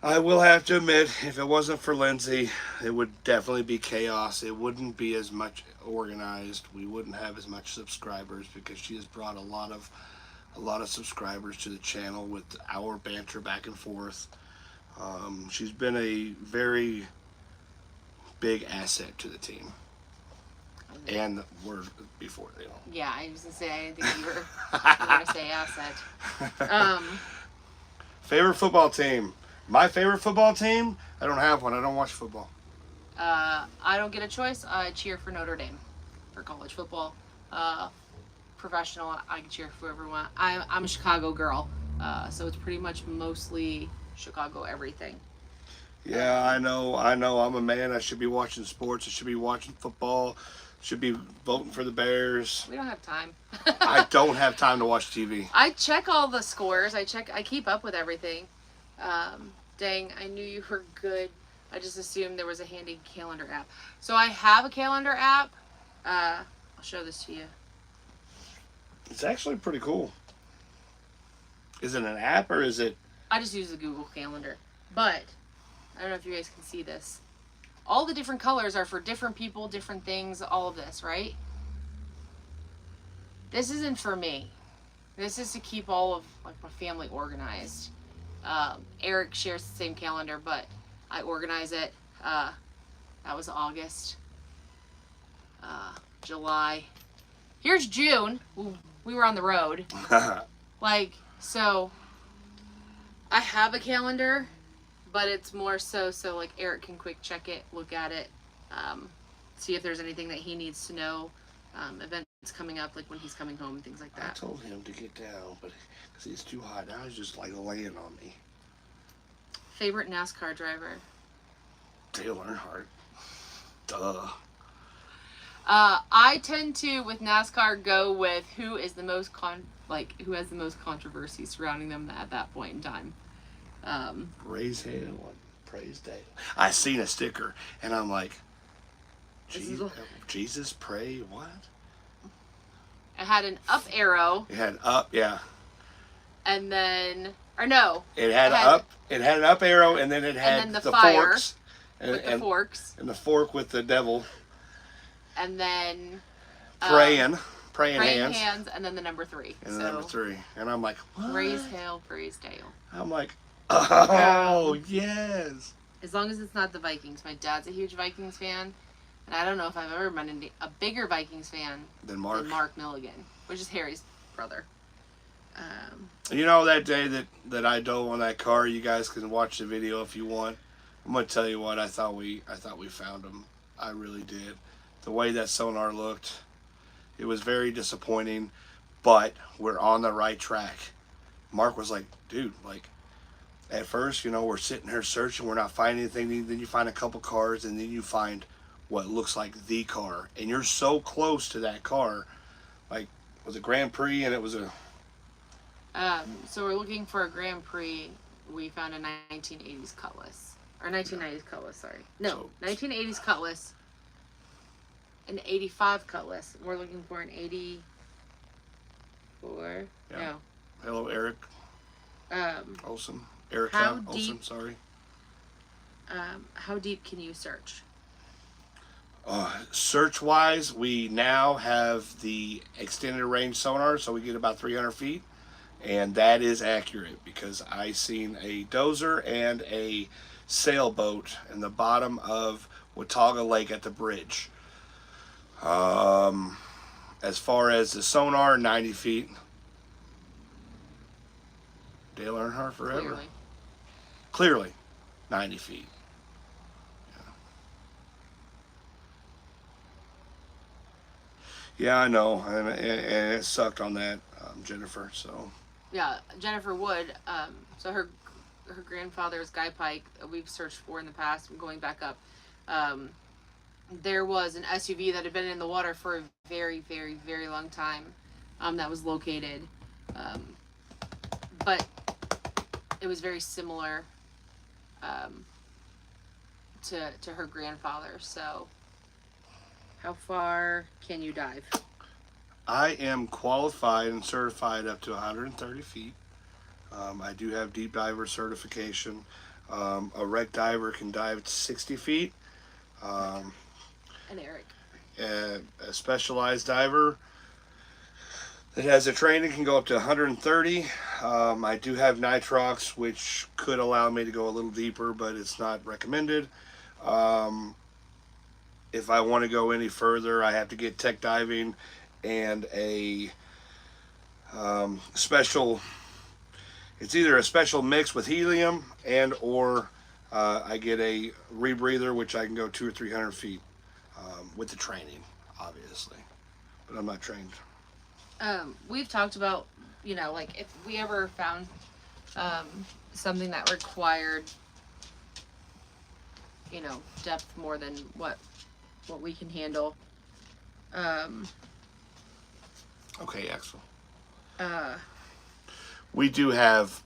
Speaker 1: I will have to admit, if it wasn't for Lindsay, it would definitely be chaos. It wouldn't be as much organized. We wouldn't have as much subscribers, because she has brought a lot of subscribers to the channel with our banter back and forth. She's been a very big asset to the team. And we're before, you know.
Speaker 2: Yeah, I was gonna say, I didn't think you were going to say asset.
Speaker 1: Favorite football team? My favorite football team? I don't have one. I don't watch football.
Speaker 2: I don't get a choice. I cheer for Notre Dame for college football. Professional, I can cheer for whoever I want. I'm a Chicago girl, so it's pretty much mostly Chicago everything.
Speaker 1: Yeah, I know. I'm a man. I should be watching sports. I should be watching football. Should be voting for the Bears.
Speaker 2: We don't have time.
Speaker 1: I don't have time to watch TV.
Speaker 2: I check all the scores. I keep up with everything. Dang, I knew you were good. I just assumed there was a handy calendar app. So I have a calendar app. I'll show this to you.
Speaker 1: It's actually pretty cool. Is it an app or is it?
Speaker 2: I just use the Google Calendar. But I don't know if you guys can see this. All the different colors are for different people, different things, all of this, right? This isn't for me. This is to keep all of like my family organized. Eric shares the same calendar, but I organize it. That was August. July. Here's June. We were on the road. So I have a calendar, but it's more so like Eric can quick check it, look at it, see if there's anything that he needs to know, events coming up, like when he's coming home and things like that.
Speaker 1: I told him to get down, but because he's too hot, now he's just like laying on me.
Speaker 2: Favorite NASCAR driver?
Speaker 1: Dale Earnhardt. Duh.
Speaker 2: I tend to, with NASCAR, go with who is the most who has the most controversy surrounding them at that point in time.
Speaker 1: Raise hell and praise Dale. I seen a sticker and I'm like, Jesus pray what?
Speaker 2: It had an up arrow.
Speaker 1: It had up, yeah.
Speaker 2: And then, or no.
Speaker 1: It had an up arrow, and then it had
Speaker 2: the
Speaker 1: fire forks.
Speaker 2: The forks.
Speaker 1: And the fork with the devil.
Speaker 2: And then
Speaker 1: praying hands,
Speaker 2: and then the number 3.
Speaker 1: And the number 3. And I'm like, what?
Speaker 2: Raise hail, praise Dale.
Speaker 1: I'm like, oh, yes.
Speaker 2: As long as it's not the Vikings. My dad's a huge Vikings fan. And I don't know if I've ever been a bigger Vikings fan
Speaker 1: than Mark
Speaker 2: Milligan, which is Harry's brother.
Speaker 1: You know, that day that I dove on that car, you guys can watch the video if you want. I'm going to tell you what, I thought we found him. I really did. The way that sonar looked, it was very disappointing, but we're on the right track. Mark was like, dude, like, at first, you know, we're sitting here searching, we're not finding anything, then you find a couple cars, and then you find what looks like the car, and you're so close to that car. Like, it was a Grand Prix, and it was a...
Speaker 2: So we're looking for a Grand Prix. We found a 1980s Cutlass. Or 1990s Cutlass, sorry. No, 1980s Cutlass. An 85 Cutlass. We're looking for an 84. Yeah. No.
Speaker 1: Hello, Eric. Olson. Eric Olson, sorry.
Speaker 2: How deep can you search?
Speaker 1: Search-wise, we now have the extended range sonar, so we get about 300 feet. And that is accurate because I seen a dozer and a sailboat in the bottom of Watauga Lake at the bridge. As far as the sonar, 90 feet. Dale Earnhardt forever. Clearly 90 feet. Yeah, I know, and it sucked on that, Jennifer. So
Speaker 2: Yeah, Jennifer Wood. So her grandfather's Guy Pike. We've searched for in the past. Going back up, there was an SUV that had been in the water for a very, very, very long time. That was located, but it was very similar to her grandfather. So, how far can you dive?
Speaker 1: I am qualified and certified up to 130 feet. I do have deep diver certification. A wreck diver can dive to 60 feet.
Speaker 2: And Eric.
Speaker 1: A specialized diver that has a training can go up to 130. I do have nitrox, which could allow me to go a little deeper, but it's not recommended. If I want to go any further, I have to get tech diving and a special. It's either a special mix with helium and or I get a rebreather, which I can go 200 or 300 feet with the training, obviously. But I'm not trained.
Speaker 2: We've talked about, like if we ever found something that required, depth more than what we can handle.
Speaker 1: Okay, Axel. We do have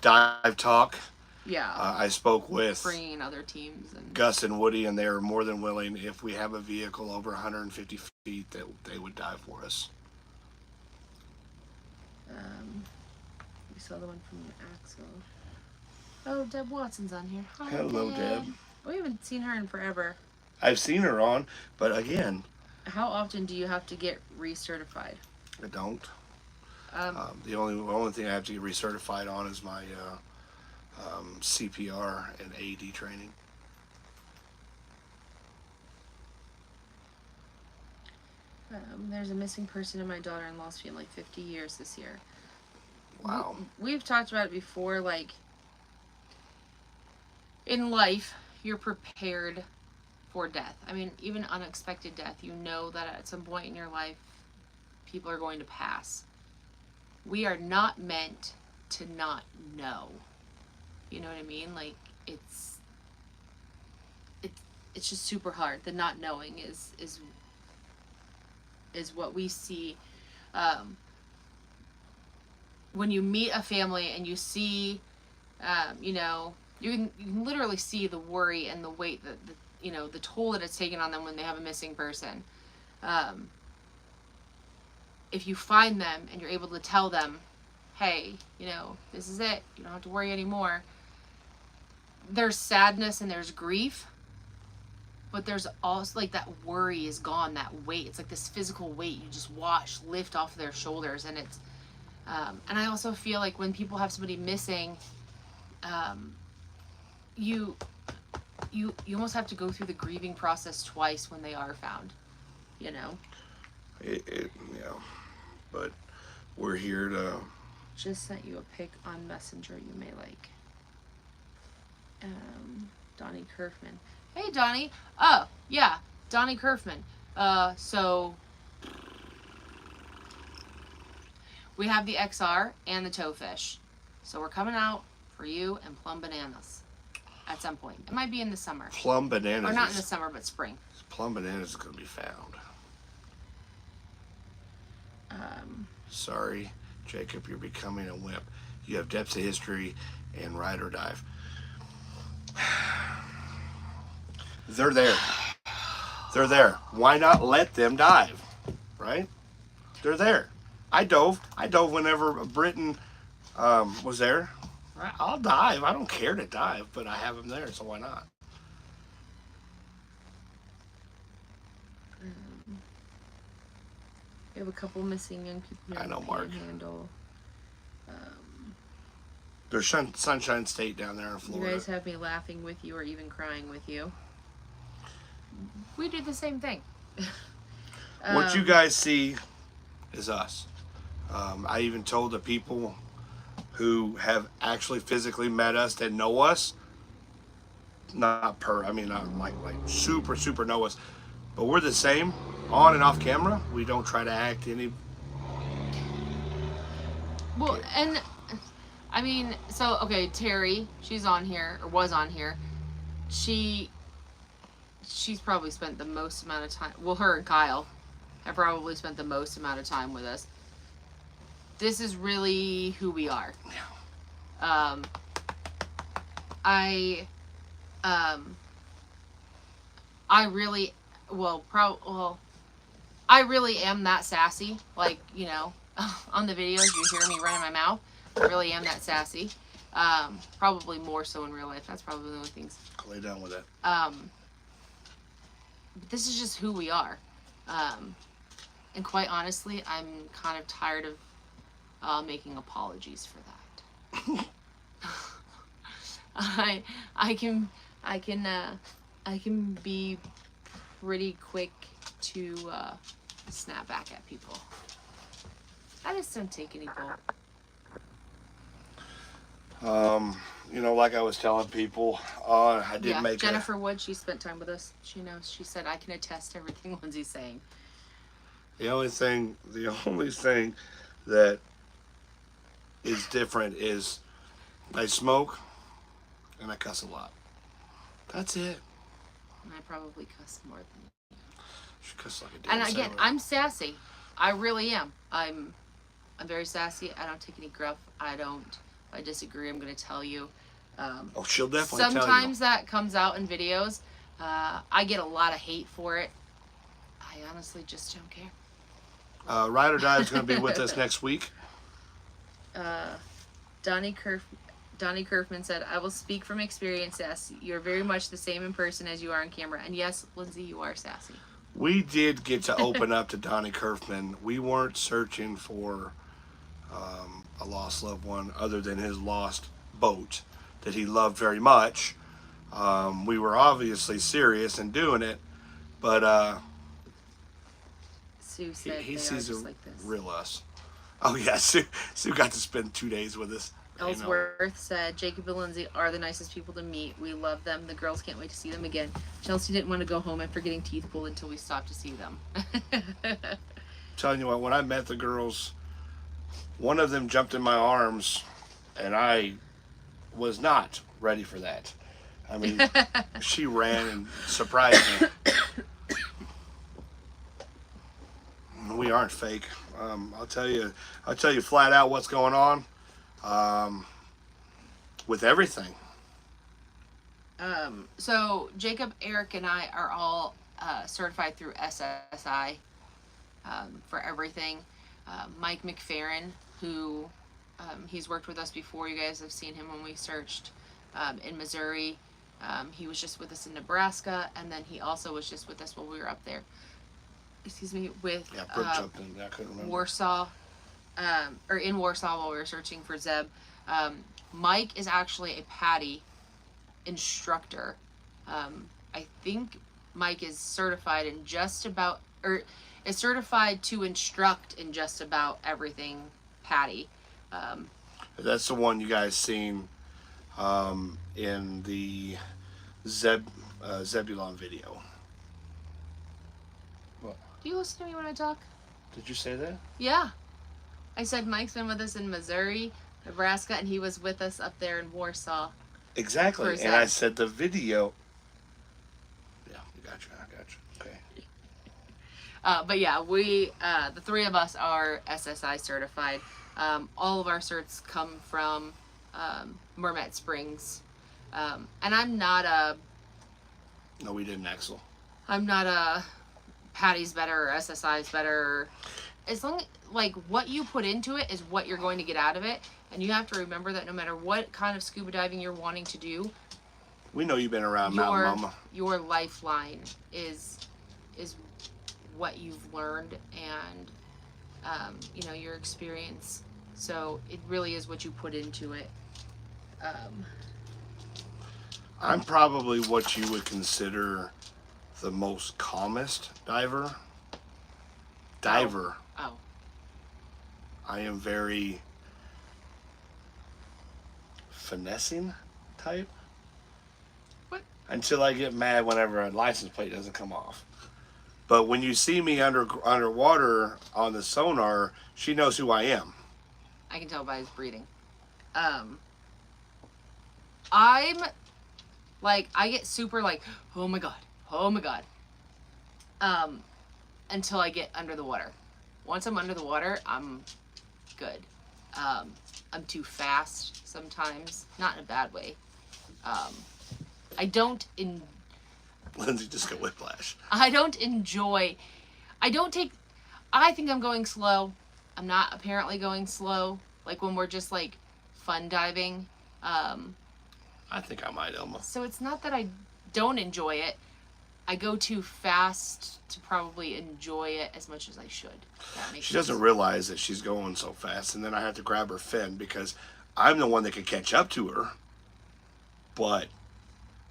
Speaker 1: dive talk.
Speaker 2: Yeah.
Speaker 1: I spoke with
Speaker 2: bringing in other teams and
Speaker 1: Gus and Woody, and they are more than willing, if we have a vehicle over 150 feet, that they would dive for us.
Speaker 2: We saw the one from Axel. Oh, Deb Watson's on here. Hi,
Speaker 1: Hello, Deb.
Speaker 2: We haven't seen her in forever.
Speaker 1: I've seen her on, but again,
Speaker 2: how often do you have to get recertified?
Speaker 1: I don't. The only thing I have to get recertified on is my CPR and AED training.
Speaker 2: There's a missing person in my daughter-in-law's family 50 years this year.
Speaker 1: Wow.
Speaker 2: We've talked about it before, like, in life, you're prepared for death. I mean, even unexpected death, you know that at some point in your life, people are going to pass. We are not meant to not know. You know what I mean? Like, it's just super hard. The not knowing is what we see. When you meet a family and you see, you can literally see the worry and the weight that the toll that it's taken on them when they have a missing person. If you find them and you're able to tell them, hey, this is it, you don't have to worry anymore. There's sadness and there's grief, but there's also like that worry is gone, that weight. It's like this physical weight you just lift off their shoulders. And it's and I also feel like when people have somebody missing, you almost have to go through the grieving process twice when they are found,
Speaker 1: but we're here to.
Speaker 2: Just sent you a pic on Messenger you may like. Donnie Kerfman. Hey, Donnie. Oh, yeah, Donnie Kerfman. So we have the XR and the Towfish. So we're coming out for you and Plum Bananas at some point. It might be in the summer.
Speaker 1: Plum Bananas.
Speaker 2: Or not in the summer, but spring.
Speaker 1: Plum Bananas is going to be found. Sorry, Jacob, you're becoming a wimp. You have depths of history and ride or dive. They're there. They're there. Why not let them dive? Right? They're there. I dove whenever Britain was there. I'll dive. I don't care to dive, but I have them there, so why not?
Speaker 2: We have a couple missing young people here.
Speaker 1: I know, Mark.
Speaker 2: Handle.
Speaker 1: There's Sunshine State down there in Florida.
Speaker 2: You guys have me laughing with you or even crying with you. We do the same thing.
Speaker 1: What you guys see is us. I even told the people who have actually physically met us that know us, not like super know us, but we're the same on and off camera. We don't try to act any.
Speaker 2: Well, and I mean, so okay, Terry, she's on here or was on here. She's probably spent the most amount of time. Well, her and Kyle have probably spent the most amount of time with us. This is really who we are.
Speaker 1: Yeah.
Speaker 2: I really, I really am that sassy. Like, you know, on the videos you hear me running my mouth. I really am that sassy. Probably more so in real life. That's probably the only things.
Speaker 1: Lay down with it.
Speaker 2: But this is just who we are. And quite honestly, I'm kind of tired of making apologies for that. I can be pretty quick to snap back at people. I just don't take any bull.
Speaker 1: You know, like I was telling people, I did make
Speaker 2: Jennifer Wood, she spent time with us. She knows. She said, I can attest to everything Lindsay's saying.
Speaker 1: The only thing that is different is I smoke and I cuss a lot. That's it.
Speaker 2: And I probably cuss more than you.
Speaker 1: She cuss like a damn
Speaker 2: And again,
Speaker 1: sailor.
Speaker 2: I'm sassy. I really am. I'm very sassy. I don't take any gruff. If I disagree, I'm going to tell you.
Speaker 1: She'll definitely tell you.
Speaker 2: Sometimes that comes out in videos. I get a lot of hate for it. I honestly just don't care.
Speaker 1: Ride or Die is going to be with us next week.
Speaker 2: Donnie Kerfman said, I will speak from experience, yes. You're very much the same in person as you are on camera. And yes, Lindsay, you are sassy.
Speaker 1: We did get to open up to Donnie Kerfman. We weren't searching for a lost loved one other than his lost boat that he loved very much. We were obviously serious in doing it, but
Speaker 2: Sue said
Speaker 1: he
Speaker 2: they
Speaker 1: sees
Speaker 2: are just
Speaker 1: a
Speaker 2: like this.
Speaker 1: real us. Oh yeah, Sue got to spend 2 days with us.
Speaker 2: Ellsworth said, Jacob and Lindsay are the nicest people to meet. We love them. The girls can't wait to see them again. Chelsea didn't want to go home after getting teeth pulled until we stopped to see them.
Speaker 1: Telling you what, when I met the girls, one of them jumped in my arms, and I was not ready for that. I mean, she ran and surprised me. We aren't fake. I'll tell you flat out what's going on with everything.
Speaker 2: So Jacob, Eric, and I are all certified through SSI for everything. Mike McFerrin, who he's worked with us before. You guys have seen him when we searched in Missouri. He was just with us in Nebraska, and then he also was just with us while we were up there. Excuse me, with
Speaker 1: Brooke jumped in. I couldn't remember.
Speaker 2: Warsaw, or in Warsaw while we were searching for Zeb. Mike is actually a PADI instructor. I think Mike is certified in just about, or is certified to instruct in just about everything PADI.
Speaker 1: That's the one you guys seen in the Zebulon video. What?
Speaker 2: Do you listen to me when I talk?
Speaker 1: Did you say that?
Speaker 2: Yeah. I said Mike's been with us in Missouri, Nebraska, and he was with us up there in Warsaw.
Speaker 1: Exactly. And I said the video. Yeah, I got you. Okay.
Speaker 2: But yeah, we, the three of us are SSI certified. All of our certs come from Mermet Springs. And I'm not a...
Speaker 1: No, we didn't, Axel.
Speaker 2: I'm not a PADI's better or SSI's better. As long as, like, what you put into it is what you're going to get out of it. And you have to remember that no matter what kind of scuba diving you're wanting to do,
Speaker 1: we know you've been around Mountain Mama.
Speaker 2: Your lifeline is what you've learned and, you know, your experience So it really is what you put into it.
Speaker 1: I'm probably what you would consider the most calmest diver.
Speaker 2: Oh.
Speaker 1: I am very finessing type.
Speaker 2: What?
Speaker 1: Until I get mad whenever a license plate doesn't come off. But when you see me underwater on the sonar, she knows who I am.
Speaker 2: I can tell by his breathing. I'm like, I get super like, oh my god. Until I get under the water. Once I'm under the water, I'm good. I'm too fast sometimes, not in a bad way. I don't
Speaker 1: Lindsay just got whiplash.
Speaker 2: I think I'm going slow. I'm not apparently going slow. Like when we're just like fun diving.
Speaker 1: I think I might, Elma.
Speaker 2: So it's not that I don't enjoy it. I go too fast to probably enjoy it as much as I should.
Speaker 1: She doesn't realize that she's going so fast, and then I have to grab her fin because I'm the one that can catch up to her. But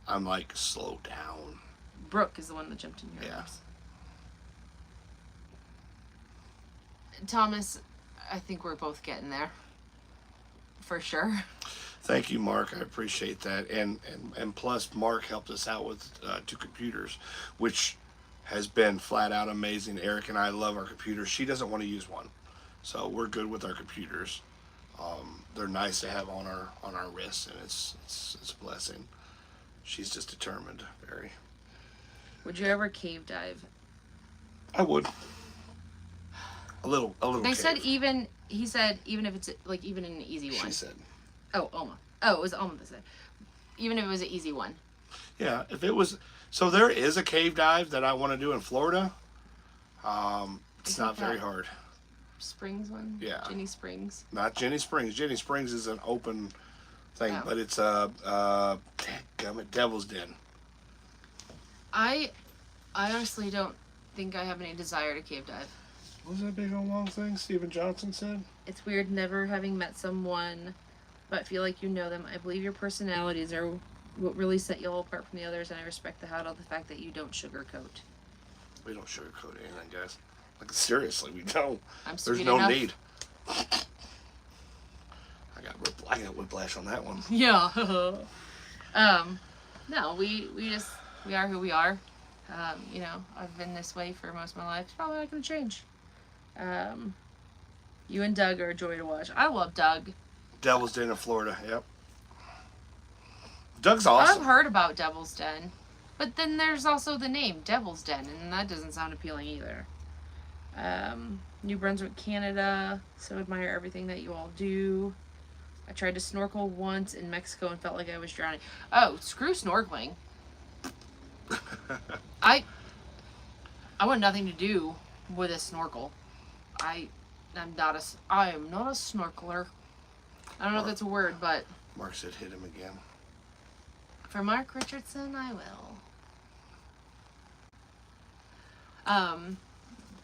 Speaker 1: I'm like, slow down.
Speaker 2: Brooke is the one that jumped in your arms. Thomas, I think we're both getting there. For sure.
Speaker 1: Thank you, Mark. I appreciate that. And plus, Mark helped us out with 2 computers, which has been flat out amazing. Eric and I love our computers. She doesn't want to use one, so we're good with our computers. They're nice to have on our wrists, and it's a blessing. She's just determined, very.
Speaker 2: Would you ever cave dive?
Speaker 1: I would. A little.
Speaker 2: They
Speaker 1: cave.
Speaker 2: said he said even if it's like even an easy one.
Speaker 1: She said.
Speaker 2: Oh, Alma. Oh, it was Alma that said. Even if it was an easy one.
Speaker 1: Yeah, if it was. So there is a cave dive that I want to do in Florida. It's not very hard.
Speaker 2: Springs one?
Speaker 1: Yeah.
Speaker 2: Jenny Springs.
Speaker 1: Not Jenny Springs. Jenny Springs is an open thing, but it's Devil's Den.
Speaker 2: I honestly don't think I have any desire to cave dive.
Speaker 1: What was that big old long thing Stephen Johnson said?
Speaker 2: It's weird never having met someone, but feel like you know them. I believe your personalities are what really set you all apart from the others, and I respect the fact that you don't sugarcoat.
Speaker 1: We don't sugarcoat anything, guys. Like, seriously, we don't.
Speaker 2: There's
Speaker 1: no need. I got whiplash on that one.
Speaker 2: Yeah. No, we are who we are. You know, I've been this way for most of my life. It's probably not going to change. You and Doug are a joy to watch. I love Doug.
Speaker 1: Devil's Den in Florida, yep. Doug's awesome.
Speaker 2: I've heard about Devil's Den, but then there's also the name Devil's Den, and that doesn't sound appealing either. New Brunswick, Canada. So admire everything that you all do. I tried to snorkel once in Mexico and felt like I was drowning. Oh, screw snorkeling. I want nothing to do with a snorkel. I am not a snorkeler. I don't know if that's a word, but
Speaker 1: Mark said hit him again.
Speaker 2: For Mark Richardson, I will.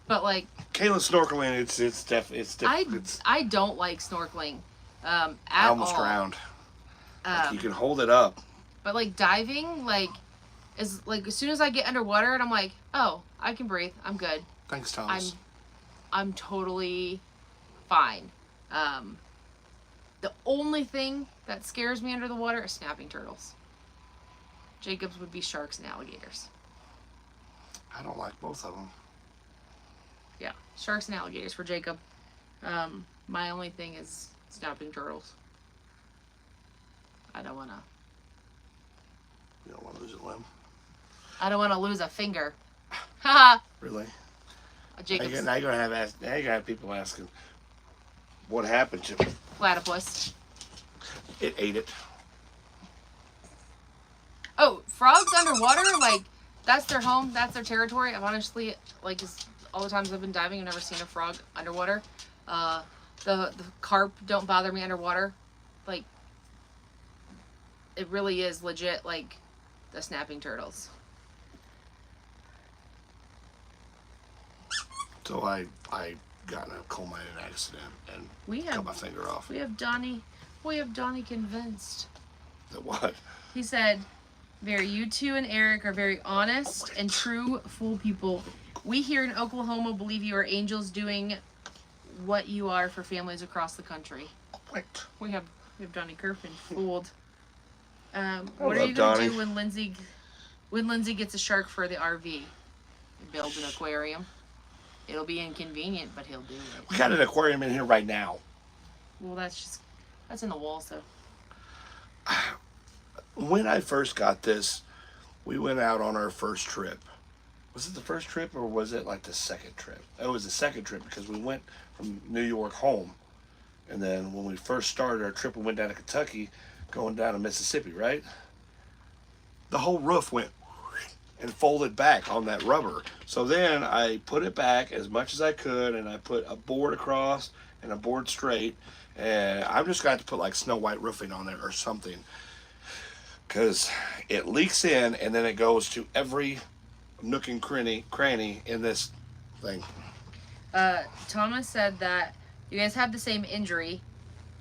Speaker 2: But like
Speaker 1: Kayla's snorkeling. It's definitely.
Speaker 2: I don't like snorkeling. At
Speaker 1: I almost
Speaker 2: all.
Speaker 1: drowned. Like, you can hold it up.
Speaker 2: But like diving, like as soon as I get underwater and I'm like, oh, I can breathe. I'm good.
Speaker 1: Thanks, Thomas.
Speaker 2: I'm totally fine. The only thing that scares me under the water is snapping turtles. Jacob's would be sharks and alligators.
Speaker 1: I don't like both of them.
Speaker 2: Yeah, sharks and alligators for Jacob. My only thing is snapping turtles. I don't want to.
Speaker 1: You don't want to lose a limb?
Speaker 2: I don't want to lose a finger. Haha.
Speaker 1: Really?
Speaker 2: Jacob's
Speaker 1: Now you're gonna have people asking, what happened to it?
Speaker 2: platypus.
Speaker 1: It ate it.
Speaker 2: Oh, frogs underwater, like that's their home, that's their territory. I've honestly, like, all the times I've been diving, I've never seen a frog underwater. The carp don't bother me underwater. Like, it really is legit, like the snapping turtles.
Speaker 1: So I got in a coal mining accident and
Speaker 2: We
Speaker 1: cut
Speaker 2: have
Speaker 1: my finger off.
Speaker 2: we have Donnie convinced.
Speaker 1: That what?
Speaker 2: He said, "Very, you two and Eric are very honest and true, full people. We here in Oklahoma believe you are angels doing what you are for families across the country."
Speaker 1: What?
Speaker 2: We have Donnie Kerfin fooled. What are
Speaker 1: love
Speaker 2: you gonna
Speaker 1: Donnie.
Speaker 2: do when Lindsay gets a shark for the RV? Build an aquarium. It'll be inconvenient, but he'll do it.
Speaker 1: We got an aquarium in here right now.
Speaker 2: Well, that's in the walls though.
Speaker 1: When I first got this, we went out on our first trip. Was it the first trip or was it like the second trip? It was the second trip because we went from New York home. And then when we first started our trip, we went down to Kentucky, going down to Mississippi, right? The whole roof went and folded back on that rubber. So then I put it back as much as I could, and I put a board across and a board straight. And I'm just got to put like Snow White roofing on it or something, because it leaks in and then it goes to every nook and cranny in this thing.
Speaker 2: Thomas said that you guys have the same injury,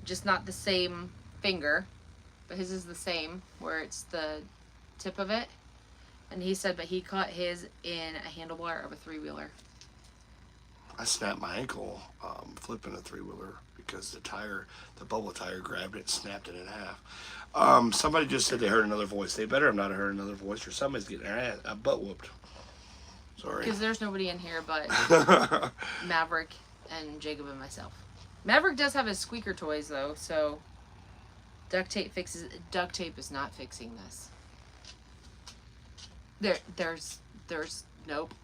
Speaker 2: just not the same finger, but his is the same, where it's the tip of it. And he said, but he caught his in a handlebar of a 3-wheeler.
Speaker 1: I snapped my ankle flipping a 3-wheeler because the bubble tire grabbed it and snapped it in half. Somebody just said they heard another voice. They better have not heard another voice, or somebody's getting their butt whooped. Sorry.
Speaker 2: Because there's nobody in here but Maverick and Jacob and myself. Maverick does have his squeaker toys though, so duct tape is not fixing this. There's nope.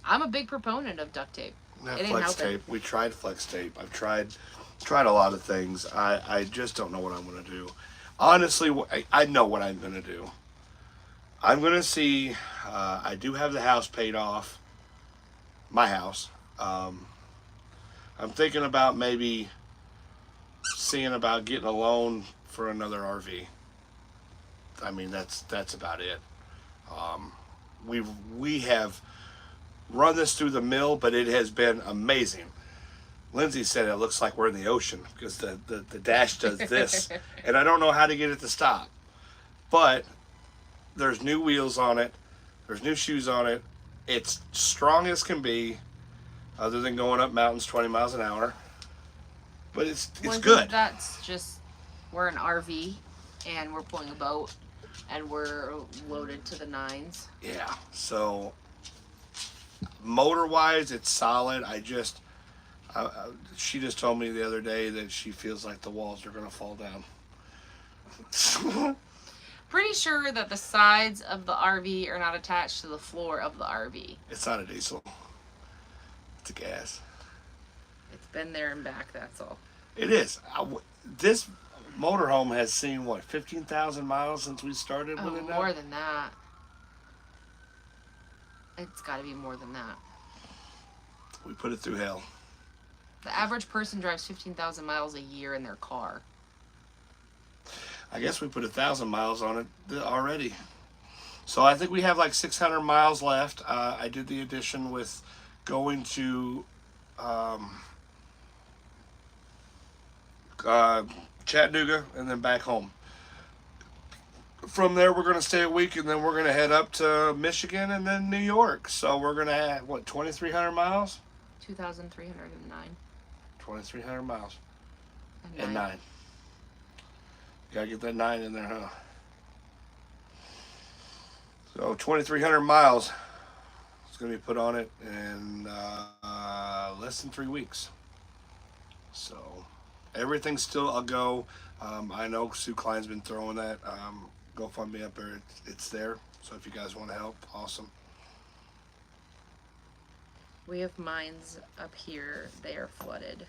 Speaker 2: I'm a big proponent of duct tape.
Speaker 1: That
Speaker 2: It ain't
Speaker 1: flex
Speaker 2: helping.
Speaker 1: tape. We tried flex tape. I've tried a lot of things. I just don't know what I'm going to do. Honestly, I know what I'm going to do. I'm going to see. I do have the house paid off. My house. I'm thinking about maybe seeing about getting a loan for another RV. I mean, that's about it. We have run this through the mill, but it has been amazing. Lindsay said it looks like we're in the ocean because the dash does this, and I don't know how to get it to stop. But there's new wheels on it. There's new shoes on it. It's strong as can be, other than going up mountains 20 miles an hour. But it's good.
Speaker 2: That's just, we're an RV and we're pulling a boat and we're loaded to the nines.
Speaker 1: Yeah. So motor wise, it's solid. She just told me the other day that she feels like the walls are gonna fall down.
Speaker 2: Pretty sure that the sides of the RV are not attached to the floor of the RV.
Speaker 1: It's not a diesel. It's a gas.
Speaker 2: It's been there and back, that's all.
Speaker 1: It is. This motorhome has seen, what, 15,000 miles since we started with it now?
Speaker 2: More than that. It's got to be more than that.
Speaker 1: We put it through hell.
Speaker 2: The average person drives 15,000 miles a year in their car.
Speaker 1: I guess we put 1,000 miles on it already. So I think we have like 600 miles left. I did the addition with going to Chattanooga and then back home. From there, we're going to stay a week, and then we're going to head up to Michigan and then New York. So we're going to have, what, 2,300 miles?
Speaker 2: 2,309.
Speaker 1: 2,300 miles.
Speaker 2: And
Speaker 1: And 9. Got to get that 9 in there, huh? So 2,300 miles is going to be put on it in less than 3 weeks. So everything's still a go. I know Sue Klein's been throwing that GoFundMe up there. It's there. So if you guys want to help, awesome.
Speaker 2: We have mines up here. They are flooded.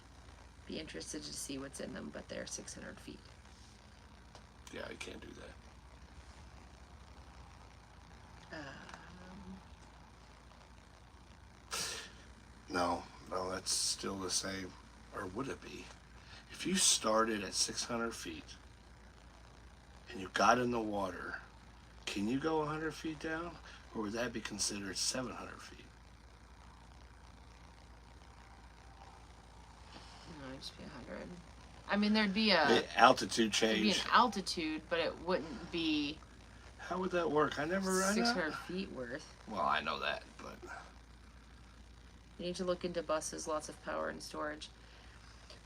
Speaker 2: Be interested to see what's in them, but they're 600 feet.
Speaker 1: Yeah, I can't do that. No, that's still the same. Or would it be? If you started at 600 feet and you got in the water, can you go 100 feet down? Or would that be considered 700 feet?
Speaker 2: it'd just be 100. I mean, there'd be
Speaker 1: altitude
Speaker 2: there'd be an
Speaker 1: change.
Speaker 2: altitude, but it wouldn't be
Speaker 1: How would that work? I never.
Speaker 2: 600 feet worth.
Speaker 1: Well, I know that, but
Speaker 2: You need to look into buses, lots of power and storage.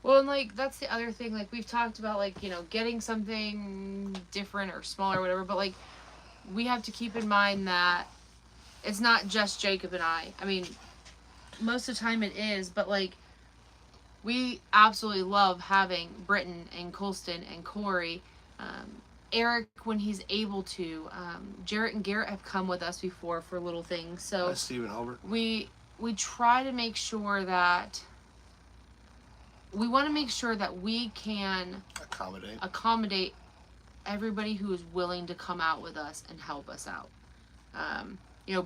Speaker 2: Well, and like that's the other thing. Like we've talked about, like getting something different or smaller, or whatever. But like we have to keep in mind that it's not just Jacob and I. I mean, most of the time it is, but like we absolutely love having Britton and Colston and Corey, Eric when he's able to. Jarrett and Garrett have come with us before for little things, so
Speaker 1: Stephen Hulbert.
Speaker 2: We try to make sure that we want to make sure that we can accommodate everybody who is willing to come out with us and help us out.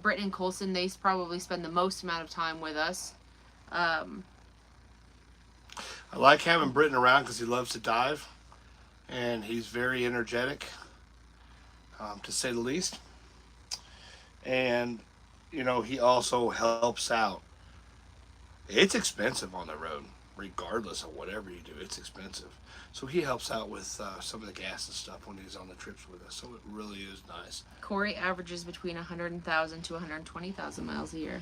Speaker 2: Britton and Colson, they probably spend the most amount of time with us.
Speaker 1: I like having Britton around because he loves to dive, and he's very energetic, to say the least. And he also helps out. It's expensive on the road, regardless of whatever you do. It's expensive, so he helps out with some of the gas and stuff when he's on the trips with us. So it really is nice.
Speaker 2: Corey averages between 100,000 to 120,000 miles a year.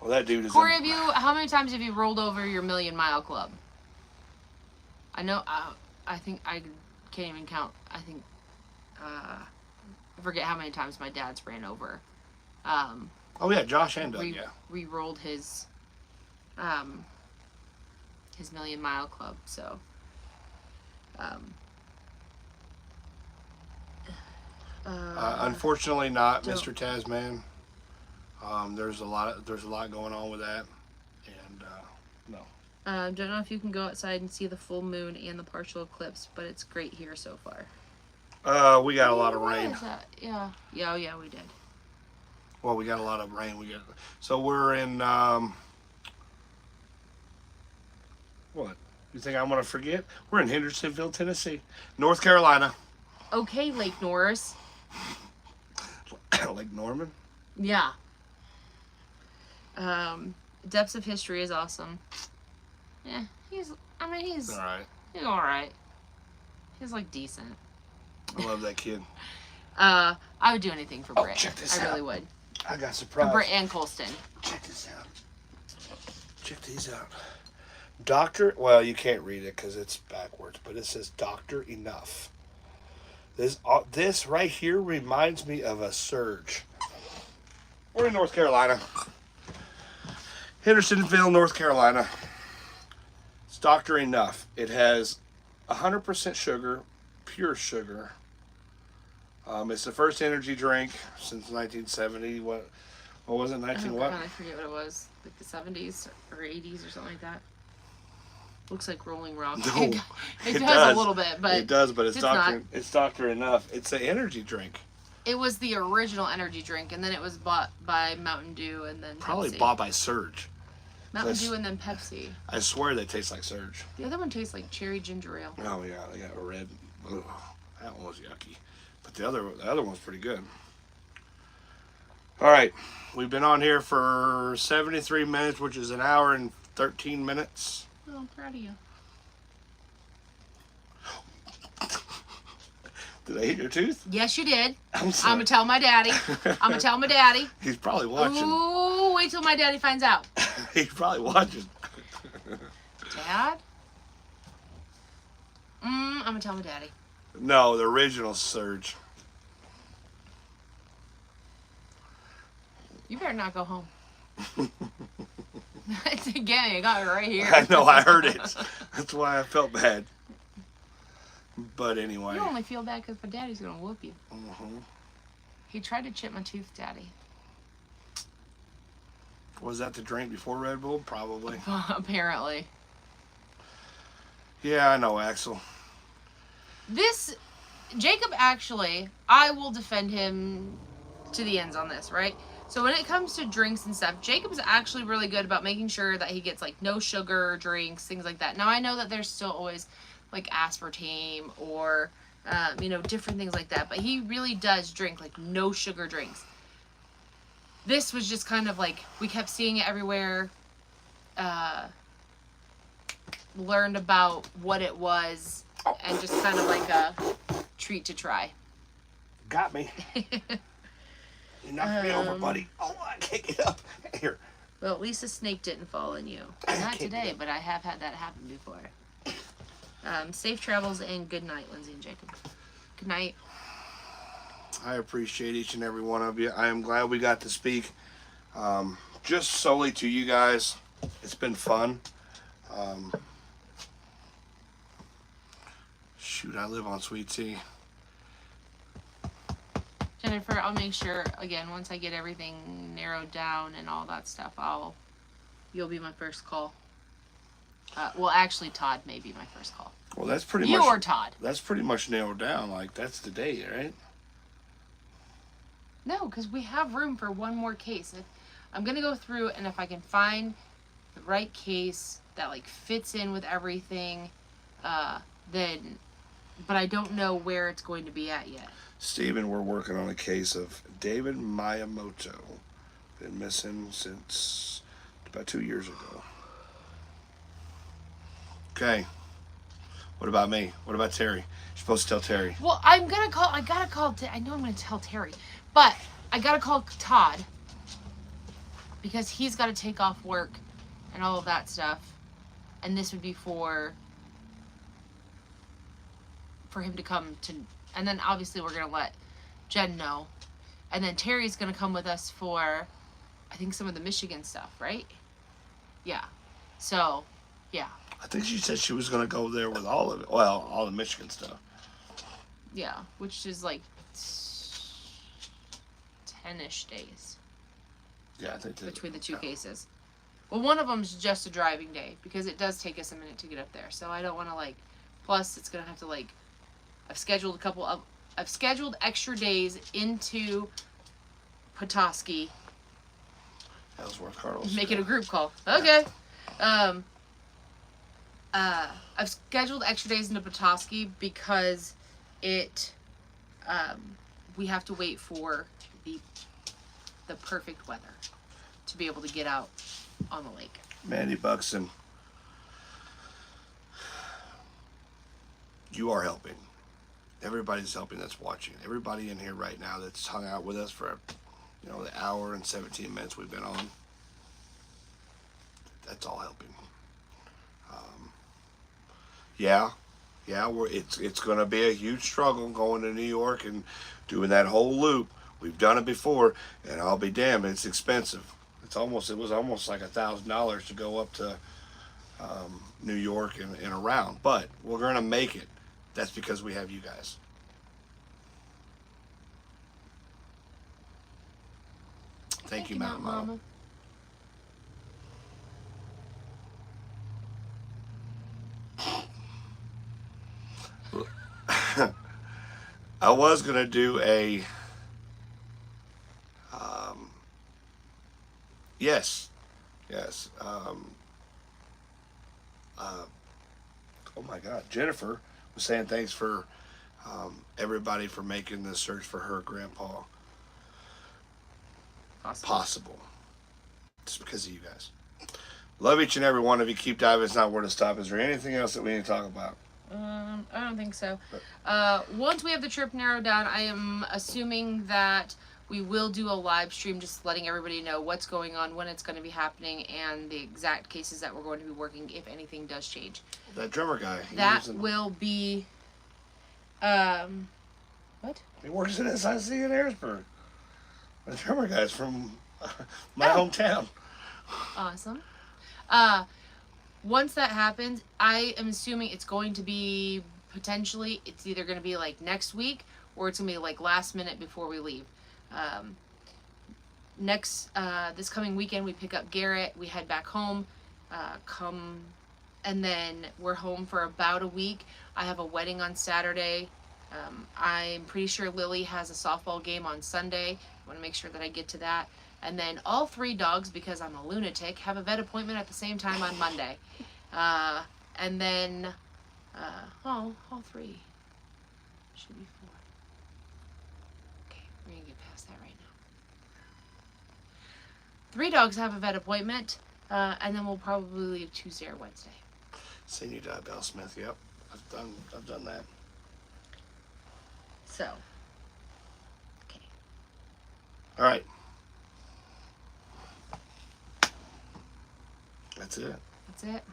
Speaker 1: Well, that dude is.
Speaker 2: Corey, how many times have you rolled over your million-mile club? I know. I think I can't even count. I think I forget how many times my dad's ran over.
Speaker 1: Oh yeah, Josh and Doug.
Speaker 2: Re-rolled his million-mile club. So.
Speaker 1: Unfortunately, not Mr. Tasman. There's a lot going on with that, and no.
Speaker 2: Don't know if you can go outside and see the full moon and the partial eclipse, but it's great here so far.
Speaker 1: We got a lot of rain.
Speaker 2: Yeah, we did.
Speaker 1: Well, we got a lot of rain. So we're in. What? You think I'm gonna forget? We're in Hendersonville, Tennessee, North Carolina.
Speaker 2: Okay, Lake Norris.
Speaker 1: Lake Norman.
Speaker 2: Yeah. Depths of History is awesome. Yeah, he's all right. He's all right. He's like decent.
Speaker 1: I love that kid.
Speaker 2: I would do anything for Britt.
Speaker 1: Check this out.
Speaker 2: I really would.
Speaker 1: I got surprised.
Speaker 2: For Britt and Colston.
Speaker 1: Check this out. Check these out. Doctor, well, you can't read it because it's backwards, but it says Doctor Enough. This right here reminds me of a surge. We're in North Carolina. Hendersonville, North Carolina. It's Doctor Enough. It has 100% sugar, pure sugar. It's the first energy drink since 1970. What was it? 19 what?
Speaker 2: I forget what it was. Like the 70s or 80s or something like that. Looks like Rolling Rock.
Speaker 1: No,
Speaker 2: it does a little bit, but
Speaker 1: it does. But it's
Speaker 2: Doctor.
Speaker 1: It's Doctor Enough. It's an energy drink.
Speaker 2: It was the original energy drink, and then it was bought by Mountain Dew, and then
Speaker 1: probably
Speaker 2: Pepsi.
Speaker 1: Bought by Surge.
Speaker 2: Mountain Dew and then Pepsi.
Speaker 1: I swear they taste like Surge.
Speaker 2: The other one tastes like cherry ginger ale.
Speaker 1: Oh yeah, they got a red. Ugh, that one was yucky, but the other one's pretty good. All right, we've been on here for 73 minutes, which is an hour and 13 minutes.
Speaker 2: Oh, I'm proud of you.
Speaker 1: Did I hit your tooth?
Speaker 2: Yes, you did.
Speaker 1: I'm sorry.
Speaker 2: I'm gonna tell my daddy. I'm gonna tell my daddy.
Speaker 1: He's probably watching.
Speaker 2: Ooh, wait till my daddy finds out.
Speaker 1: He's probably watching.
Speaker 2: Dad? I'm gonna tell my daddy.
Speaker 1: No, the original Surge.
Speaker 2: You better not go home. Again, I got it right here.
Speaker 1: I know, I heard it. That's why I felt bad. But anyway.
Speaker 2: You only feel bad because my daddy's gonna whoop you.
Speaker 1: Mm-hmm.
Speaker 2: He tried to chip my tooth, Daddy.
Speaker 1: Was that the drink before Red Bull? Probably.
Speaker 2: Apparently.
Speaker 1: Yeah, I know, Axel.
Speaker 2: Jacob actually, I will defend him to the ends on this, right? So when it comes to drinks and stuff, Jacob's actually really good about making sure that he gets like no sugar drinks, things like that. Now I know that there's still always like aspartame or different things like that, but he really does drink like no sugar drinks. This was just kind of like we kept seeing it everywhere. learned about what it was, and just kind of like a treat to try.
Speaker 1: Got me. You knocked me over, buddy. Oh, I can't get up. Here.
Speaker 2: Well, at least a snake didn't fall on you. Not today, but I have had that happen before. Safe travels and good night, Lindsay and Jacob. Good night.
Speaker 1: I appreciate each and every one of you. I am glad we got to speak just solely to you guys. It's been fun. Shoot, I live on Sweet Tea.
Speaker 2: Jennifer, I'll make sure, again, once I get everything narrowed down and all that stuff, you'll be my first call. Well, actually, Todd may be my first call.
Speaker 1: Well, that's pretty
Speaker 2: You
Speaker 1: much...
Speaker 2: or Todd.
Speaker 1: That's pretty much nailed down. Like, that's the day, right?
Speaker 2: No, because we have room for one more case. I'm going to go through, and if I can find the right case that, like, fits in with everything, then... But I don't know where it's going to be at yet.
Speaker 1: Steven, we're working on a case of David Miyamoto. Been missing since about 2 years ago. Okay. What about me? What about Terry? You're supposed to tell Terry.
Speaker 2: Well, I gotta call, I know I'm gonna tell Terry, but I gotta call Todd because he's gotta take off work and all of that stuff. And this would be for him to come to, and then obviously we're gonna let Jen know. And then Terry's gonna come with us for, I think, some of the Michigan stuff, right? Yeah. So, yeah.
Speaker 1: I think she said she was going to go there with all of it. Well, all the Michigan stuff.
Speaker 2: Yeah, which is like 10-ish days.
Speaker 1: Yeah, I think
Speaker 2: between the two cases. Well, one of them's just a driving day because it does take us a minute to get up there. So I don't want to like. Plus, it's gonna have to like. I've scheduled extra days into Petoskey.
Speaker 1: Ellsworth, Carlos.
Speaker 2: Make it a group call. Okay. I've scheduled extra days into Petoskey because we have to wait for the perfect weather to be able to get out on the lake.
Speaker 1: Mandy Buxton, you are helping. Everybody's helping that's watching. Everybody in here right now that's hung out with us for, the hour and 17 minutes we've been on. That's all helping. It's going to be a huge struggle going to New York and doing that whole loop. We've done it before, and I'll be damned, it's expensive. It was almost like $1,000 to go up to New York and around. But we're going to make it. That's because we have you guys. Thank you, Mountain Mama. I was going to do a yes oh my God, Jennifer was saying thanks for everybody for making this search for her grandpa possible. Just because of you guys. Love each and every one of you. Keep diving. It's not where to stop. Is there anything else that we need to talk about?
Speaker 2: I don't think so. Once we have the trip narrowed down, I am assuming that we will do a live stream, just letting everybody know what's going on, when it's going to be happening, and the exact cases that we're going to be working if anything does change.
Speaker 1: That drummer guy.
Speaker 2: That will be, what?
Speaker 1: He works at SIC in Harrisburg. The drummer guy's from my hometown.
Speaker 2: Awesome. Once that happens, I am assuming it's going to be potentially, it's either going to be like next week or it's going to be like last minute before we leave. This coming weekend, we pick up Garrett, we head back home, and then we're home for about a week. I have a wedding on Saturday. I'm pretty sure Lily has a softball game on Sunday. I want to make sure that I get to that. And then all 3 dogs, because I'm a lunatic, have a vet appointment at the same time on Monday. And then, all 3. Should be 4. Okay, we're going to get past that right now. 3 dogs have a vet appointment, and then we'll probably leave Tuesday or Wednesday.
Speaker 1: Seen you die, Bell Smith. Yep, I've done that.
Speaker 2: So, okay.
Speaker 1: All right. That's it.
Speaker 2: That's it.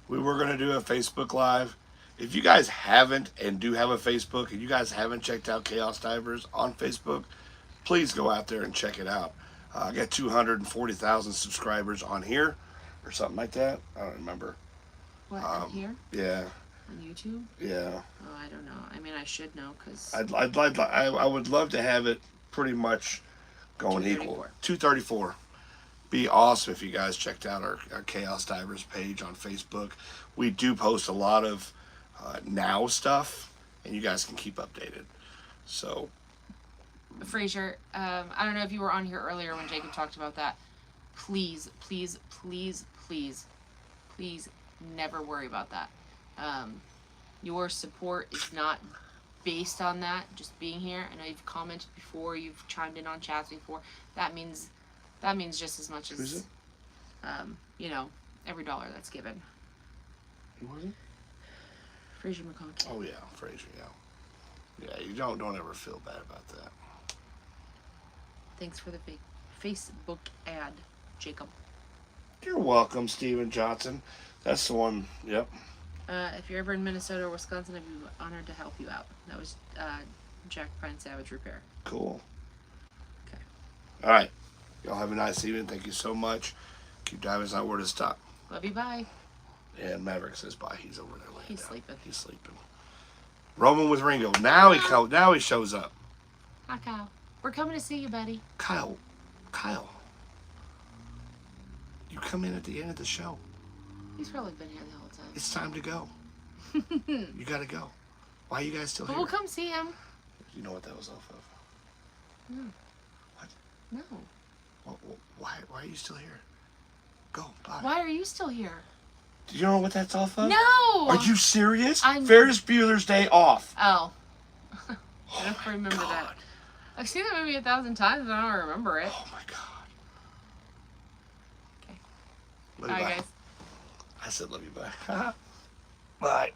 Speaker 1: We were gonna do a Facebook Live. If you guys haven't and do have a Facebook, and you guys haven't checked out Chaos Divers on Facebook, please go out there and check it out. I got 240,000 subscribers on here, or something like that. I don't remember.
Speaker 2: What, on here?
Speaker 1: Yeah.
Speaker 2: On YouTube?
Speaker 1: Yeah.
Speaker 2: Oh, I don't know. I mean, I should know, because...
Speaker 1: I would love to have it pretty much going equal. 234. Be awesome if you guys checked out our Chaos Divers page on Facebook. We do post a lot of now stuff, and you guys can keep updated. So,
Speaker 2: Fraser, I don't know if you were on here earlier when Jacob talked about that. Please, please, please, please, please never worry about that. Your support is not based on that, just being here. I know you've commented before, you've chimed in on chats before. That means just as much as, you know, every dollar that's given.
Speaker 1: who was it?
Speaker 2: Fraser McConaughey.
Speaker 1: Oh yeah, Fraser. Yeah. Yeah, you don't ever feel bad about that.
Speaker 2: Thanks for the Facebook ad, Jacob.
Speaker 1: You're welcome, Steven Johnson. That's the one. Yep.
Speaker 2: If you're ever in Minnesota or Wisconsin, I'd be honored to help you out. That was Jack Pine Savage Repair.
Speaker 1: Cool.
Speaker 2: Okay.
Speaker 1: All right. Y'all have a nice evening. Thank you so much. Keep diving. It's not where to stop.
Speaker 2: Love you. Bye.
Speaker 1: And Maverick says bye. He's over there laying
Speaker 2: He's
Speaker 1: down.
Speaker 2: sleeping.
Speaker 1: He's sleeping. Roman with Ringo. Now he shows up.
Speaker 2: Hi, Kyle. We're coming to see you, buddy.
Speaker 1: Kyle. You come in at the end of the show.
Speaker 2: He's probably been here the whole time.
Speaker 1: It's time to go. You gotta go. Why are you guys still
Speaker 2: But
Speaker 1: here?
Speaker 2: we'll come see him.
Speaker 1: You know what that was off of?
Speaker 2: No.
Speaker 1: What?
Speaker 2: No.
Speaker 1: Why are you still here? Go. Bye.
Speaker 2: Why are you still here?
Speaker 1: Do you know what that's off of?
Speaker 2: No!
Speaker 1: Are you serious?
Speaker 2: I'm-
Speaker 1: Ferris Bueller's Day Off.
Speaker 2: Oh. I
Speaker 1: Oh
Speaker 2: don't
Speaker 1: my
Speaker 2: remember
Speaker 1: God.
Speaker 2: that. I've seen that movie 1,000 times, but I don't remember it.
Speaker 1: Oh my God.
Speaker 2: Okay.
Speaker 1: Love you,
Speaker 2: Bye,
Speaker 1: bye.
Speaker 2: guys.
Speaker 1: I said love you, bye. Bye.